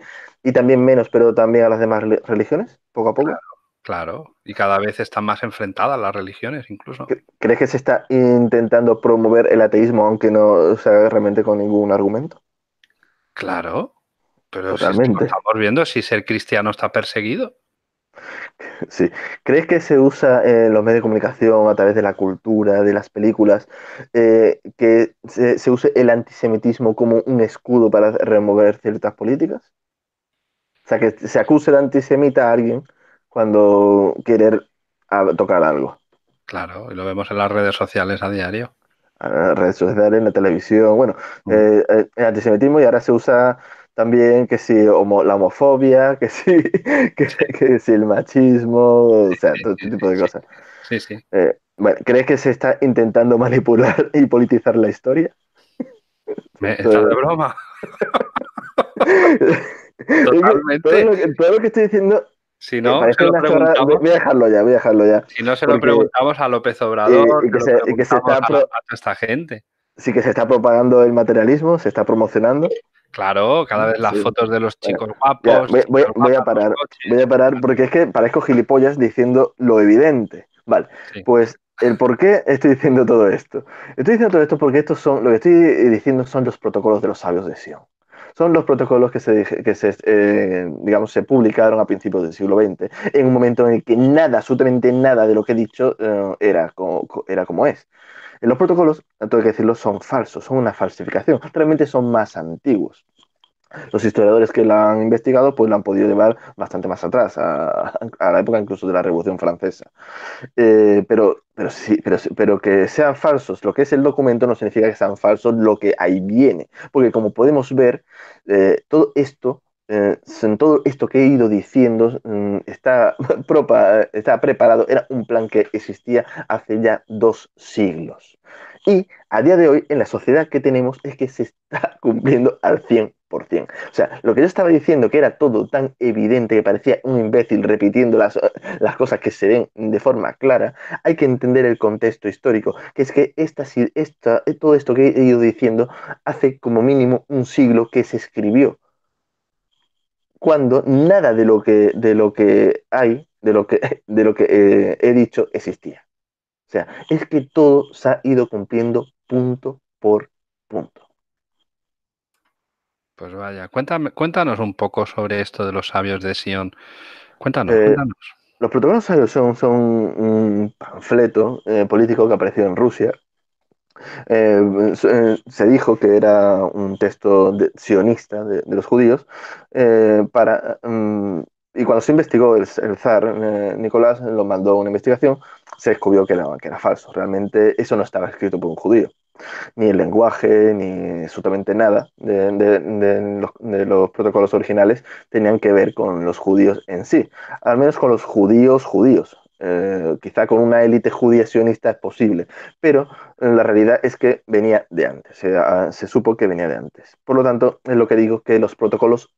también menos, pero también a las demás religiones, poco a poco. Claro, y cada vez están más enfrentadas las religiones incluso. ¿Crees que se está intentando promover el ateísmo aunque no se haga realmente con ningún argumento? Claro, pero si es que lo Totalmente. estamos viendo, si ser cristiano está perseguido. Sí. ¿Crees que se usa en los medios de comunicación a través de la cultura, de las películas, que se use el antisemitismo como un escudo para remover ciertas políticas? O sea, que se acuse de antisemita a alguien cuando quiere tocar algo. Claro, y lo vemos en las redes sociales a diario. A las redes sociales, en la televisión, bueno, Mm. el antisemitismo y ahora se usa también que si la homofobia, que si, Sí, que si el machismo, o sea, sí, todo este sí, tipo sí, de sí, cosas. sí, sí. Bueno, ¿crees que se está intentando manipular y politizar la historia? ¿Estás de Esto- broma? Es que Totalmente. todo lo que estoy diciendo Si no, se parece lo una chorrada. preguntamos, Voy a dejarlo ya, voy a dejarlo ya. si no se lo Porque preguntamos a López Obrador, se lo y que se preguntamos está, a toda esta gente. sí que se está propagando el materialismo, se está promocionando. Claro, cada vez las Sí. fotos de los Bueno, chicos ya, guapos, chicas guapas, los voy coches. a parar porque es que parezco gilipollas diciendo lo evidente. Vale, Sí, pues el por qué estoy diciendo todo esto. Estoy diciendo todo esto porque lo que estoy diciendo son los protocolos de los sabios de Sion. Son los protocolos digamos, se publicaron a principios del siglo XX, en un momento en el que nada, absolutamente nada de lo que he dicho era como es. Los protocolos, tengo que decirlo, son falsos, son una falsificación, realmente son más antiguos. Los historiadores que la han investigado pues la han podido llevar bastante más atrás, a la época incluso de la Revolución Francesa. Pero que sean falsos lo que es el documento no significa que sean falsos lo que ahí viene, porque como podemos ver, todo esto que he ido diciendo está preparado, era un plan que existía hace ya 2 siglos. Y a día de hoy, en la sociedad que tenemos, es que se está cumpliendo al 100%. O sea, lo que yo estaba diciendo, que era todo tan evidente, que parecía un imbécil repitiendo las cosas que se ven de forma clara, hay que entender el contexto histórico, que es que todo esto que he ido diciendo hace como mínimo un siglo que se escribió, cuando nada de lo que hay, de lo que he dicho existía. O sea, es que todo se ha ido cumpliendo punto por punto. Pues vaya, cuéntanos un poco sobre esto de los sabios de Sion. Cuéntanos, Eh, cuéntanos. los protocolos son un panfleto político que apareció en Rusia. Se dijo que era un texto sionista de los judíos, y cuando se investigó, el zar Nicolás lo mandó a una investigación, se descubrió que era falso. Realmente eso no estaba escrito por un judío, ni el lenguaje, ni absolutamente nada de los protocolos originales tenían que ver con los judíos en sí, al menos con los judíos judíos. Quizá con una élite judía sionista es posible, pero la realidad es que venía de antes, se supo que venía de antes. Por lo tanto, es lo que digo, que los protocolos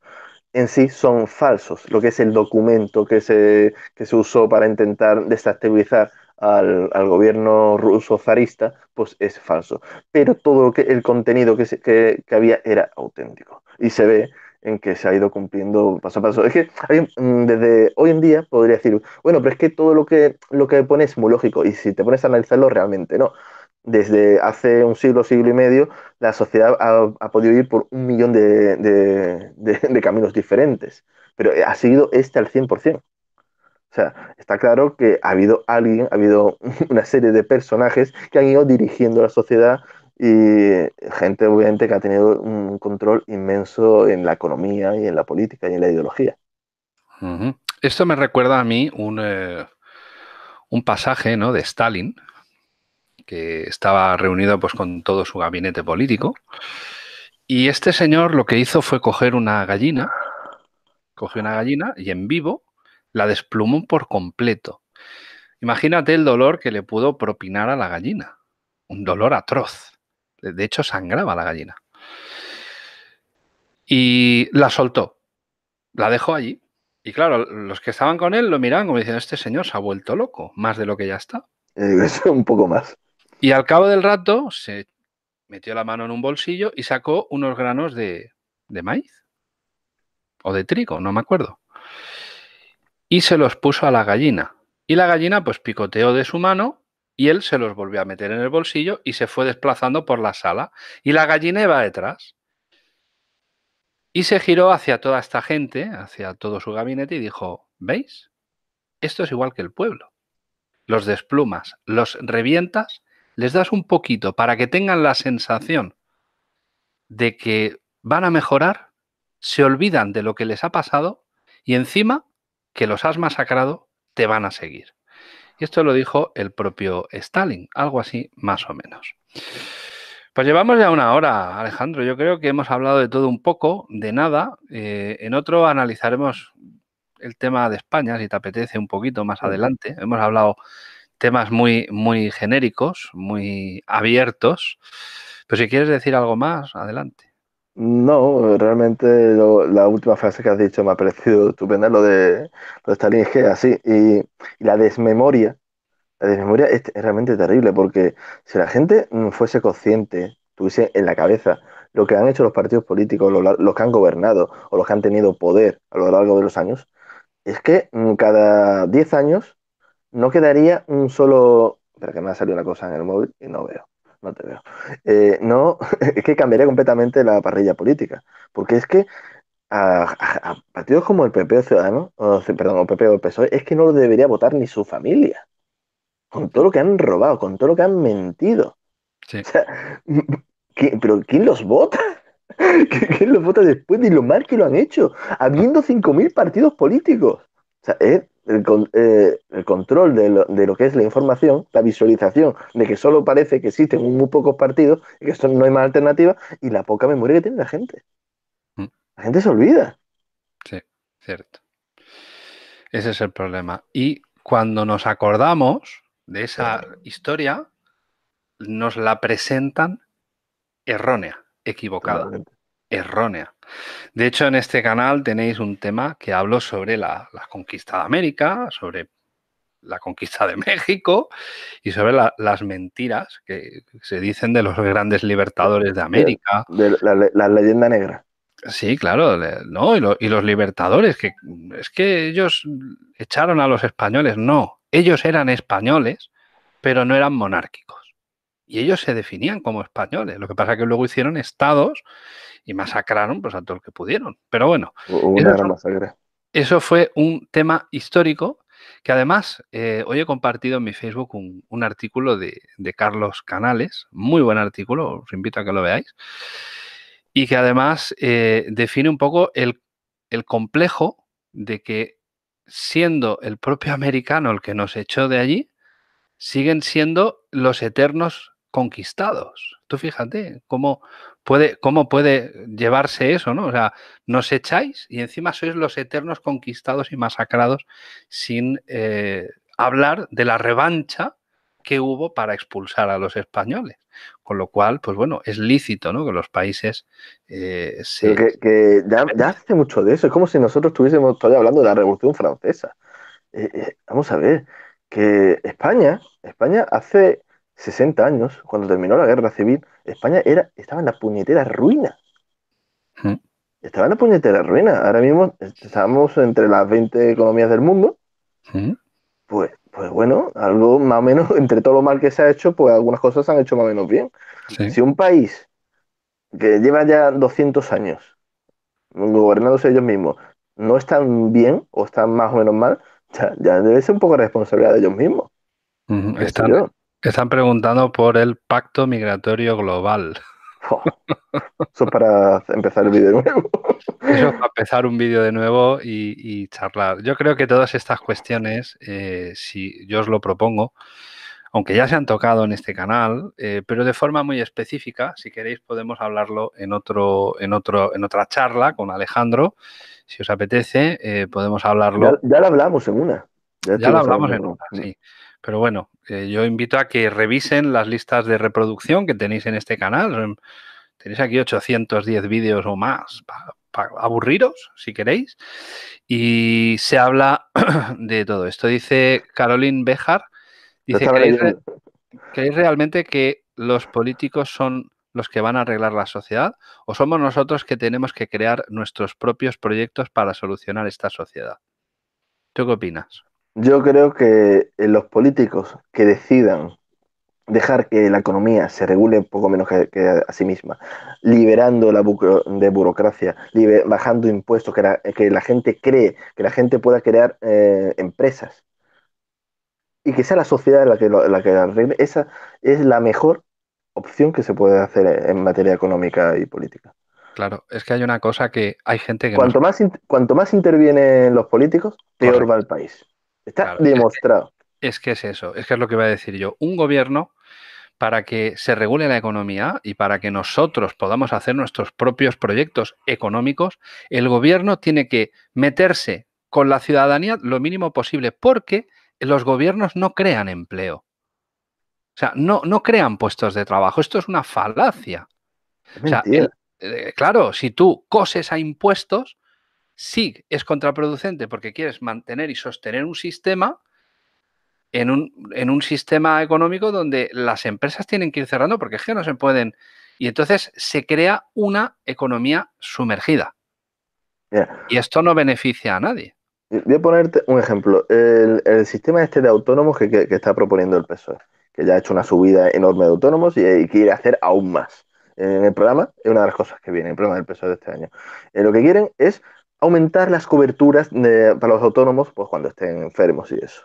en sí son falsos. Lo que es el documento que se usó para intentar desestabilizar al gobierno ruso zarista, pues es falso. Pero todo el contenido que había era auténtico. Y se ve en que se ha ido cumpliendo paso a paso. Es que desde hoy en día podría decir, bueno, pero es que todo lo que pone es muy lógico. Y si te pones a analizarlo, realmente no. Desde hace un siglo, siglo y medio, la sociedad ha podido ir por un millón de caminos diferentes, pero ha seguido este al 100%. O sea, está claro que ha habido una serie de personajes que han ido dirigiendo la sociedad y gente obviamente que ha tenido un control inmenso en la economía y en la política y en la ideología. Ujú. Esto me recuerda a mí un pasaje, ¿no?, de Stalin, que estaba reunido pues con todo su gabinete político. Y este señor lo que hizo fue cogió una gallina y en vivo la desplumó por completo. Imagínate el dolor que le pudo propinar a la gallina. Un dolor atroz. De hecho, sangraba la gallina. Y la soltó, la dejó allí. Y claro, los que estaban con él lo miraban como diciendo, este señor se ha vuelto loco, más de lo que ya está. Eso un poco más. Y al cabo del rato se metió la mano en un bolsillo y sacó unos granos de maíz o de trigo, no me acuerdo. Y se los puso a la gallina. Y la gallina pues picoteó de su mano y él se los volvió a meter en el bolsillo y se fue desplazando por la sala. Y la gallina iba detrás. Y se giró hacia toda esta gente, hacia todo su gabinete y dijo, ¿veis? Esto es igual que el pueblo. Los desplumas, los revientas, les das un poquito para que tengan la sensación de que van a mejorar, se olvidan de lo que les ha pasado y encima que los has masacrado, te van a seguir. Y esto lo dijo el propio Stalin, algo así más o menos. Pues llevamos ya una hora, Alejandro. Yo creo que hemos hablado de todo un poco, de nada. En otro analizaremos el tema de España, si te apetece, un poquito más adelante. Hemos hablado temas muy, muy genéricos, muy abiertos. Pero si quieres decir algo más, adelante. No, realmente la última frase que has dicho me ha parecido estupenda, lo de Stalin es que así, y la desmemoria es realmente terrible, porque si la gente fuese consciente, tuviese en la cabeza lo que han hecho los partidos políticos, los que han gobernado o los que han tenido poder a lo largo de los años, es que cada 10 años no quedaría un solo... Espera, que me ha salido una cosa en el móvil y no veo. no te veo. No, es que cambiaría completamente la parrilla política, porque es que a partidos como el PP o Ciudadanos, perdón, o PP o el PSOE, es que no lo debería votar ni su familia, con todo lo que han robado, con todo lo que han mentido. Sí. O sea, ¿pero quién los vota? ¿Quién los vota después de lo mal que lo han hecho? Habiendo 5.000 partidos políticos. O sea, es el control de lo que es la información, la visualización de que solo parece que existen muy pocos partidos y que esto no hay más alternativa y la poca memoria que tiene la gente. Mm, La gente se olvida. sí, cierto. Ese es el problema. Y cuando nos acordamos de esa historia, nos la presentan errónea, equivocada, Totalmente. errónea. De hecho, en este canal tenéis un tema que hablo sobre la conquista de América, sobre la conquista de México y sobre las mentiras que se dicen de los grandes libertadores de De, América. de la leyenda negra. Sí, claro, ¿no? Y los libertadores, que es que ellos echaron a los españoles. No, ellos eran españoles, pero no eran monárquicos. Y ellos se definían como españoles. Lo que pasa es que luego hicieron estados y masacraron pues, a todo el que pudieron. Pero bueno, Hubo eso, una gran masacre. eso fue un tema histórico que además hoy he compartido en mi Facebook un artículo de Carlos Canales, muy buen artículo, os invito a que lo veáis, y que además define un poco el complejo de que siendo el propio americano el que nos echó de allí, siguen siendo los eternos conquistados. Tú fíjate cómo puede llevarse eso, ¿no? O sea, nos echáis y encima sois los eternos conquistados y masacrados sin hablar de la revancha que hubo para expulsar a los españoles. Con lo cual, pues bueno, es lícito, ¿no? Que los países Pero se... que ya hace mucho de eso. Es como si nosotros estuviésemos todavía hablando de la Revolución Francesa. Vamos a ver, que España hace 60 años, cuando terminó la guerra civil, España estaba en la puñetera ruina. Mm, Estaba en la puñetera ruina. Ahora mismo estamos entre las 20 economías del mundo. mm, Pues bueno, algo más o menos, entre todo lo mal que se ha hecho, pues algunas cosas se han hecho más o menos bien. sí. Si un país que lleva ya 200 años gobernándose ellos mismos no están bien o están más o menos mal, ya debe ser un poco responsabilidad de ellos mismos, pienso Están, yo. están preguntando por el pacto migratorio global. Fua, eso es para empezar el vídeo de nuevo. Eso para empezar un vídeo de nuevo y charlar. Yo creo que todas estas cuestiones, si yo os lo propongo, aunque ya se han tocado en este canal, pero de forma muy específica, si queréis podemos hablarlo en otra charla con Alejandro. Si os apetece, podemos hablarlo. Ya lo hablamos en una. Ya Ya lo estuvimos hablamos en hablando. una, sí. Pero bueno, yo invito a que revisen las listas de reproducción que tenéis en este canal. Tenéis aquí 810 vídeos o más para aburriros, si queréis. Y se habla de todo esto. Dice Caroline Bejar, Lo dice, estaba leyendo. ¿creéis realmente que los políticos son los que van a arreglar la sociedad o somos nosotros que tenemos que crear nuestros propios proyectos para solucionar esta sociedad? ¿Tú qué opinas? Yo creo que los políticos que decidan dejar que la economía se regule un poco menos que a sí misma, liberando de burocracia, bajando impuestos, que la gente cree, que la gente pueda crear empresas y que sea la sociedad la que arregle, esa es la mejor opción que se puede hacer en materia económica y política. Claro, es que hay una cosa que hay gente que no... Cuanto más intervienen los políticos, peor va Correcto, el país. Está claro. demostrado. Es que es eso, es que es lo que iba a decir yo. Un gobierno, para que se regule la economía y para que nosotros podamos hacer nuestros propios proyectos económicos, el gobierno tiene que meterse con la ciudadanía lo mínimo posible, porque los gobiernos no crean empleo. O sea, no crean puestos de trabajo. Esto es una falacia. Es O sea, mentira. claro, si tú coses a impuestos, sí es contraproducente porque quieres mantener y sostener un sistema en un sistema económico donde las empresas tienen que ir cerrando porque es que no se pueden. Y entonces se crea una economía sumergida. Mira, Y esto no beneficia a nadie. voy a ponerte un ejemplo. El sistema este de autónomos que está proponiendo el PSOE. que ya ha hecho una subida enorme de autónomos y quiere hacer aún más. En el programa, es una de las cosas que viene, el programa del PSOE de este año. Lo que quieren es aumentar las coberturas para los autónomos pues, cuando estén enfermos y eso.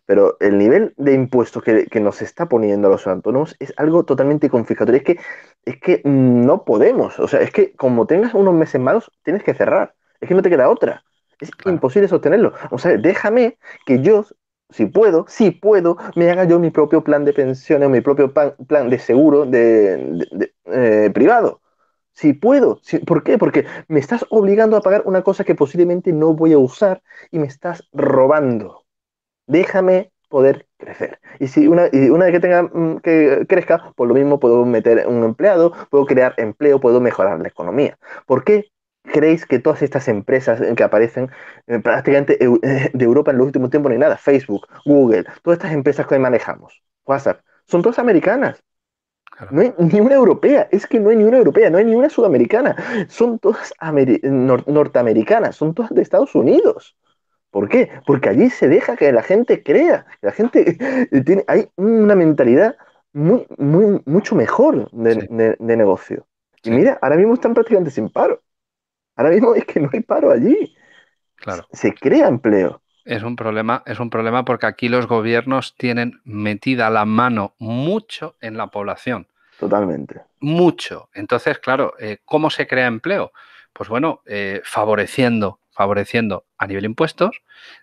Pero el nivel de impuestos que nos está poniendo a los autónomos es algo totalmente confiscatorio. Es que no podemos. O sea, es que como tengas unos meses malos, tienes que cerrar. Es que no te queda otra. Es claro, imposible sostenerlo. O sea, déjame que yo, si puedo, me haga yo mi propio plan de pensiones, mi propio plan de seguro privado. Si puedo. ¿Por qué? Porque me estás obligando a pagar una cosa que posiblemente no voy a usar y me estás robando. Déjame poder crecer. Y una vez que que crezca, por lo mismo puedo meter un empleado, puedo crear empleo, puedo mejorar la economía. ¿Por qué creéis que todas estas empresas que aparecen prácticamente de Europa en los últimos tiempos no hay nada? Facebook, Google, todas estas empresas que manejamos, WhatsApp, son todas americanas. claro. No hay ni una europea, es que no hay ni una europea, no hay ni una sudamericana, son todas norteamericanas, son todas de Estados Unidos. ¿Por qué? Porque allí se deja que la gente crea, que la gente hay una mentalidad mucho mejor Sí, de negocio. Y sí, mira, ahora mismo están prácticamente sin paro. Ahora mismo es que no hay paro allí. claro. Se crea empleo, Es un problema porque aquí los gobiernos tienen metida la mano mucho en la población. totalmente. Mucho. Entonces, claro, ¿cómo se crea empleo? Pues bueno, favoreciendo a nivel impuestos,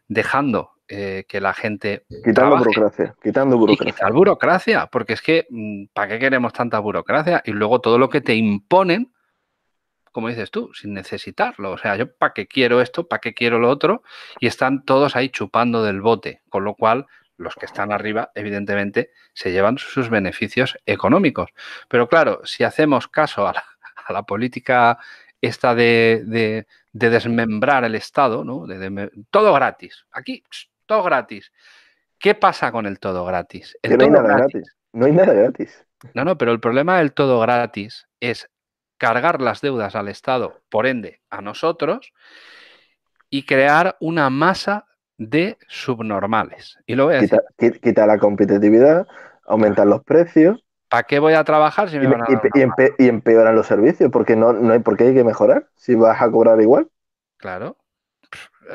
dejando que la gente Quitando trabaje burocracia, quitando y quitar burocracia. burocracia, porque es que, ¿para qué queremos tanta burocracia? Y luego todo lo que te imponen, como dices tú, sin necesitarlo. O sea, yo para qué quiero esto, para qué quiero lo otro, y están todos ahí chupando del bote, con lo cual los que están arriba, evidentemente, se llevan sus beneficios económicos. Pero claro, si hacemos caso a la política esta de desmembrar el Estado, ¿no? Todo gratis. Aquí, todo gratis. ¿Qué pasa con el todo gratis? Que El no hay todo nada gratis. gratis. No hay nada gratis. No, no, pero el problema del todo gratis es cargar las deudas al Estado, por ende, a nosotros, y crear una masa de subnormales. Y lo voy a decir, Quita la competitividad, claro, aumentar los precios ¿para qué voy a trabajar si y, me van a dar una paga? y empeoran los servicios, porque no hay por qué hay que mejorar si vas a cobrar igual. Claro.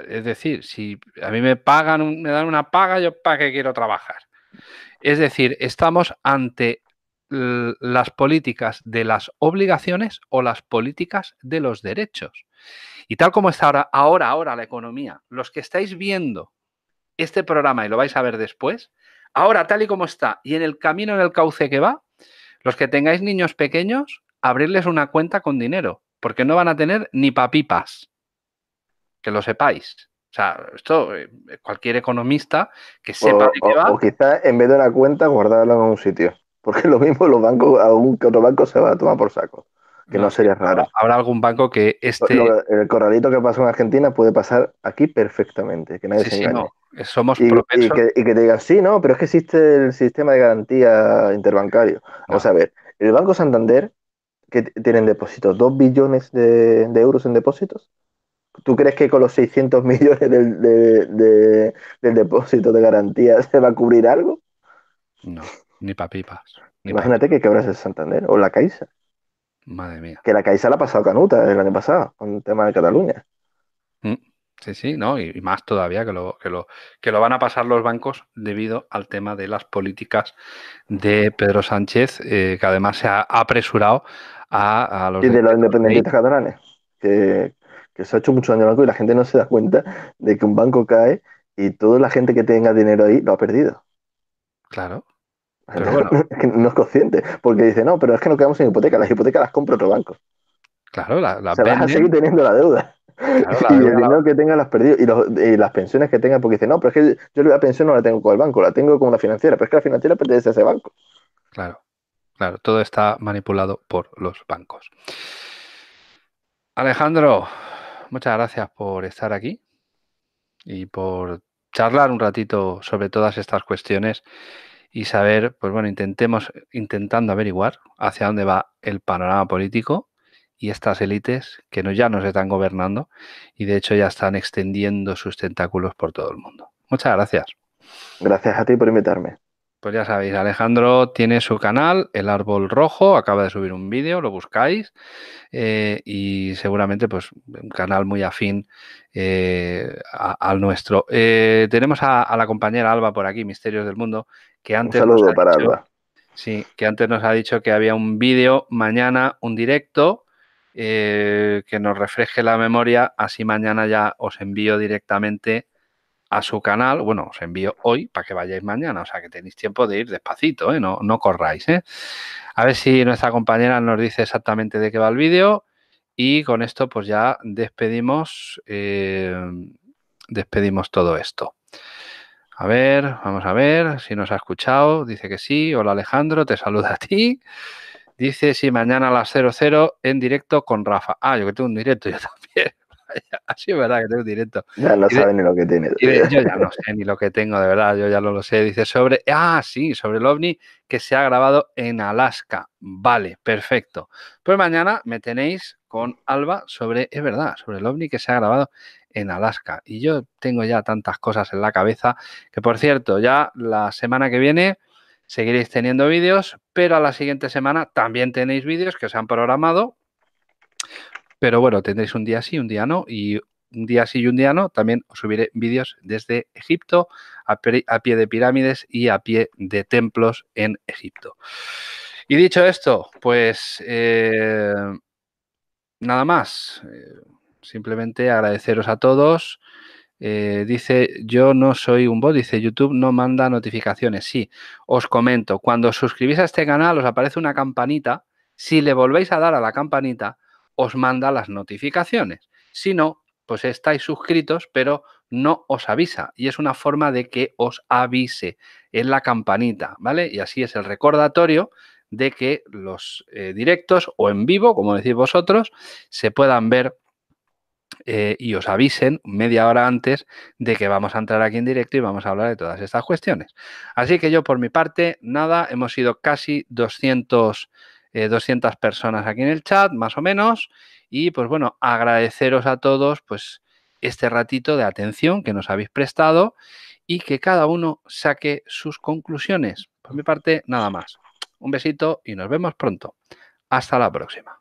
Es decir, si a mí me pagan, me dan una paga, yo para qué quiero trabajar. Es decir, estamos ante las políticas de las obligaciones o las políticas de los derechos. Y tal como está ahora la economía, los que estáis viendo este programa y lo vais a ver después, ahora tal y como está y en el camino, en el cauce que va, los que tengáis niños pequeños, abrirles una cuenta con dinero, porque no van a tener ni papipas, que lo sepáis. O sea, esto cualquier economista que sepa de qué O va, quizás en vez de una cuenta, guardarla en un sitio. Porque lo mismo los bancos, algún que otro banco se va a tomar por saco. Que no no sé, sería raro. habrá algún banco que El corralito que pasó en Argentina puede pasar aquí perfectamente, que nadie sí, se sí, engañe. no, somos propensos, Y que te digan, sí, no, pero es que existe el sistema de garantía interbancario. Vamos no, a ver, el Banco Santander, que tienen depósitos, 2 billones de euros en depósitos. ¿Tú crees que con los 600 millones del depósito de garantía se va a cubrir algo? no, ni papipas, ni Imagínate papipas, que quebras el Santander o la Caixa. madre mía. Que la Caixa la ha pasado canuta el año pasado con el tema de Cataluña. Mm, sí, sí, ¿no? Y más todavía que lo van a pasar los bancos debido al tema de las políticas de Pedro Sánchez, que además se ha apresurado a los Y de los decretos ley. independentistas catalanes. Que, que se ha hecho mucho daño al banco y la gente no se da cuenta de que un banco cae y toda la gente que tenga dinero ahí lo ha perdido. Claro, La gente pero bueno, es que no es consciente. Porque dice, no, pero es que no quedamos sin hipoteca. Las hipotecas las compra otro banco. claro, O las sea, vas a seguir venden, teniendo la deuda. claro, la Y el deuda, dinero que tengas lo has perdido. Y las pensiones que tengas, porque dice, no, pero es que yo la pensión no la tengo con el banco, la tengo con una financiera. Pero es que la financiera pertenece a ese banco. claro, claro, todo está manipulado por los bancos. Alejandro, muchas gracias por estar aquí y por charlar un ratito sobre todas estas cuestiones y saber, pues bueno, intentando averiguar hacia dónde va el panorama político y estas élites que ya nos están gobernando y de hecho ya están extendiendo sus tentáculos por todo el mundo. Muchas gracias. Gracias a ti por invitarme. Pues ya sabéis, Alejandro tiene su canal, El Árbol Rojo, acaba de subir un vídeo, lo buscáis, y seguramente pues un canal muy afín al nuestro. Tenemos a la compañera Alba por aquí, Misterios del Mundo, que Un antes nos ha saludo para dicho, Alba. sí, que antes nos ha dicho que había un vídeo mañana, un directo, que nos refresque la memoria, así mañana ya os envío directamente a su canal. Bueno, os envío hoy para que vayáis mañana, o sea que tenéis tiempo de ir despacito, ¿eh? No, no corráis, ¿eh? A ver si nuestra compañera nos dice exactamente de qué va el vídeo y con esto pues ya despedimos todo esto. A ver, vamos a ver si nos ha escuchado. Dice que sí. Hola Alejandro, te saluda a ti. Dice sí, mañana a las 00 en directo con Rafa. Ah, yo que tengo un directo yo también. Así es verdad que tengo un directo. Ya no Y de- sabe ni lo que tiene. yo ya no sé ni lo que tengo, de verdad, yo ya no lo sé. Dice sobre, sí, sobre el ovni que se ha grabado en Alaska. Vale, perfecto. Pues mañana me tenéis con Alba sobre, es verdad, sobre el ovni que se ha grabado en Alaska. Y yo tengo ya tantas cosas en la cabeza que, por cierto, ya la semana que viene seguiréis teniendo vídeos, pero a la siguiente semana también tenéis vídeos que os han programado. Pero bueno, tendréis un día sí, un día no, y un día sí y un día no. También os subiré vídeos desde Egipto, a pie de pirámides y a pie de templos en Egipto. Y dicho esto, pues nada más. Simplemente agradeceros a todos. Dice, yo no soy un bot, dice, YouTube no manda notificaciones. Sí, os comento, cuando os suscribís a este canal os aparece una campanita. Si le volvéis a dar a la campanita, os manda las notificaciones. Si no, pues estáis suscritos, pero no os avisa. Y es una forma de que os avise en la campanita, ¿vale? Y así es el recordatorio de que los directos o en vivo, como decís vosotros, se puedan ver y os avisen media hora antes de que vamos a entrar aquí en directo y vamos a hablar de todas estas cuestiones. Así que yo por mi parte, nada, hemos sido casi 200 personas aquí en el chat, más o menos, y pues bueno, agradeceros a todos pues este ratito de atención que nos habéis prestado y que cada uno saque sus conclusiones. Por mi parte, nada más. Un besito y nos vemos pronto. Hasta la próxima.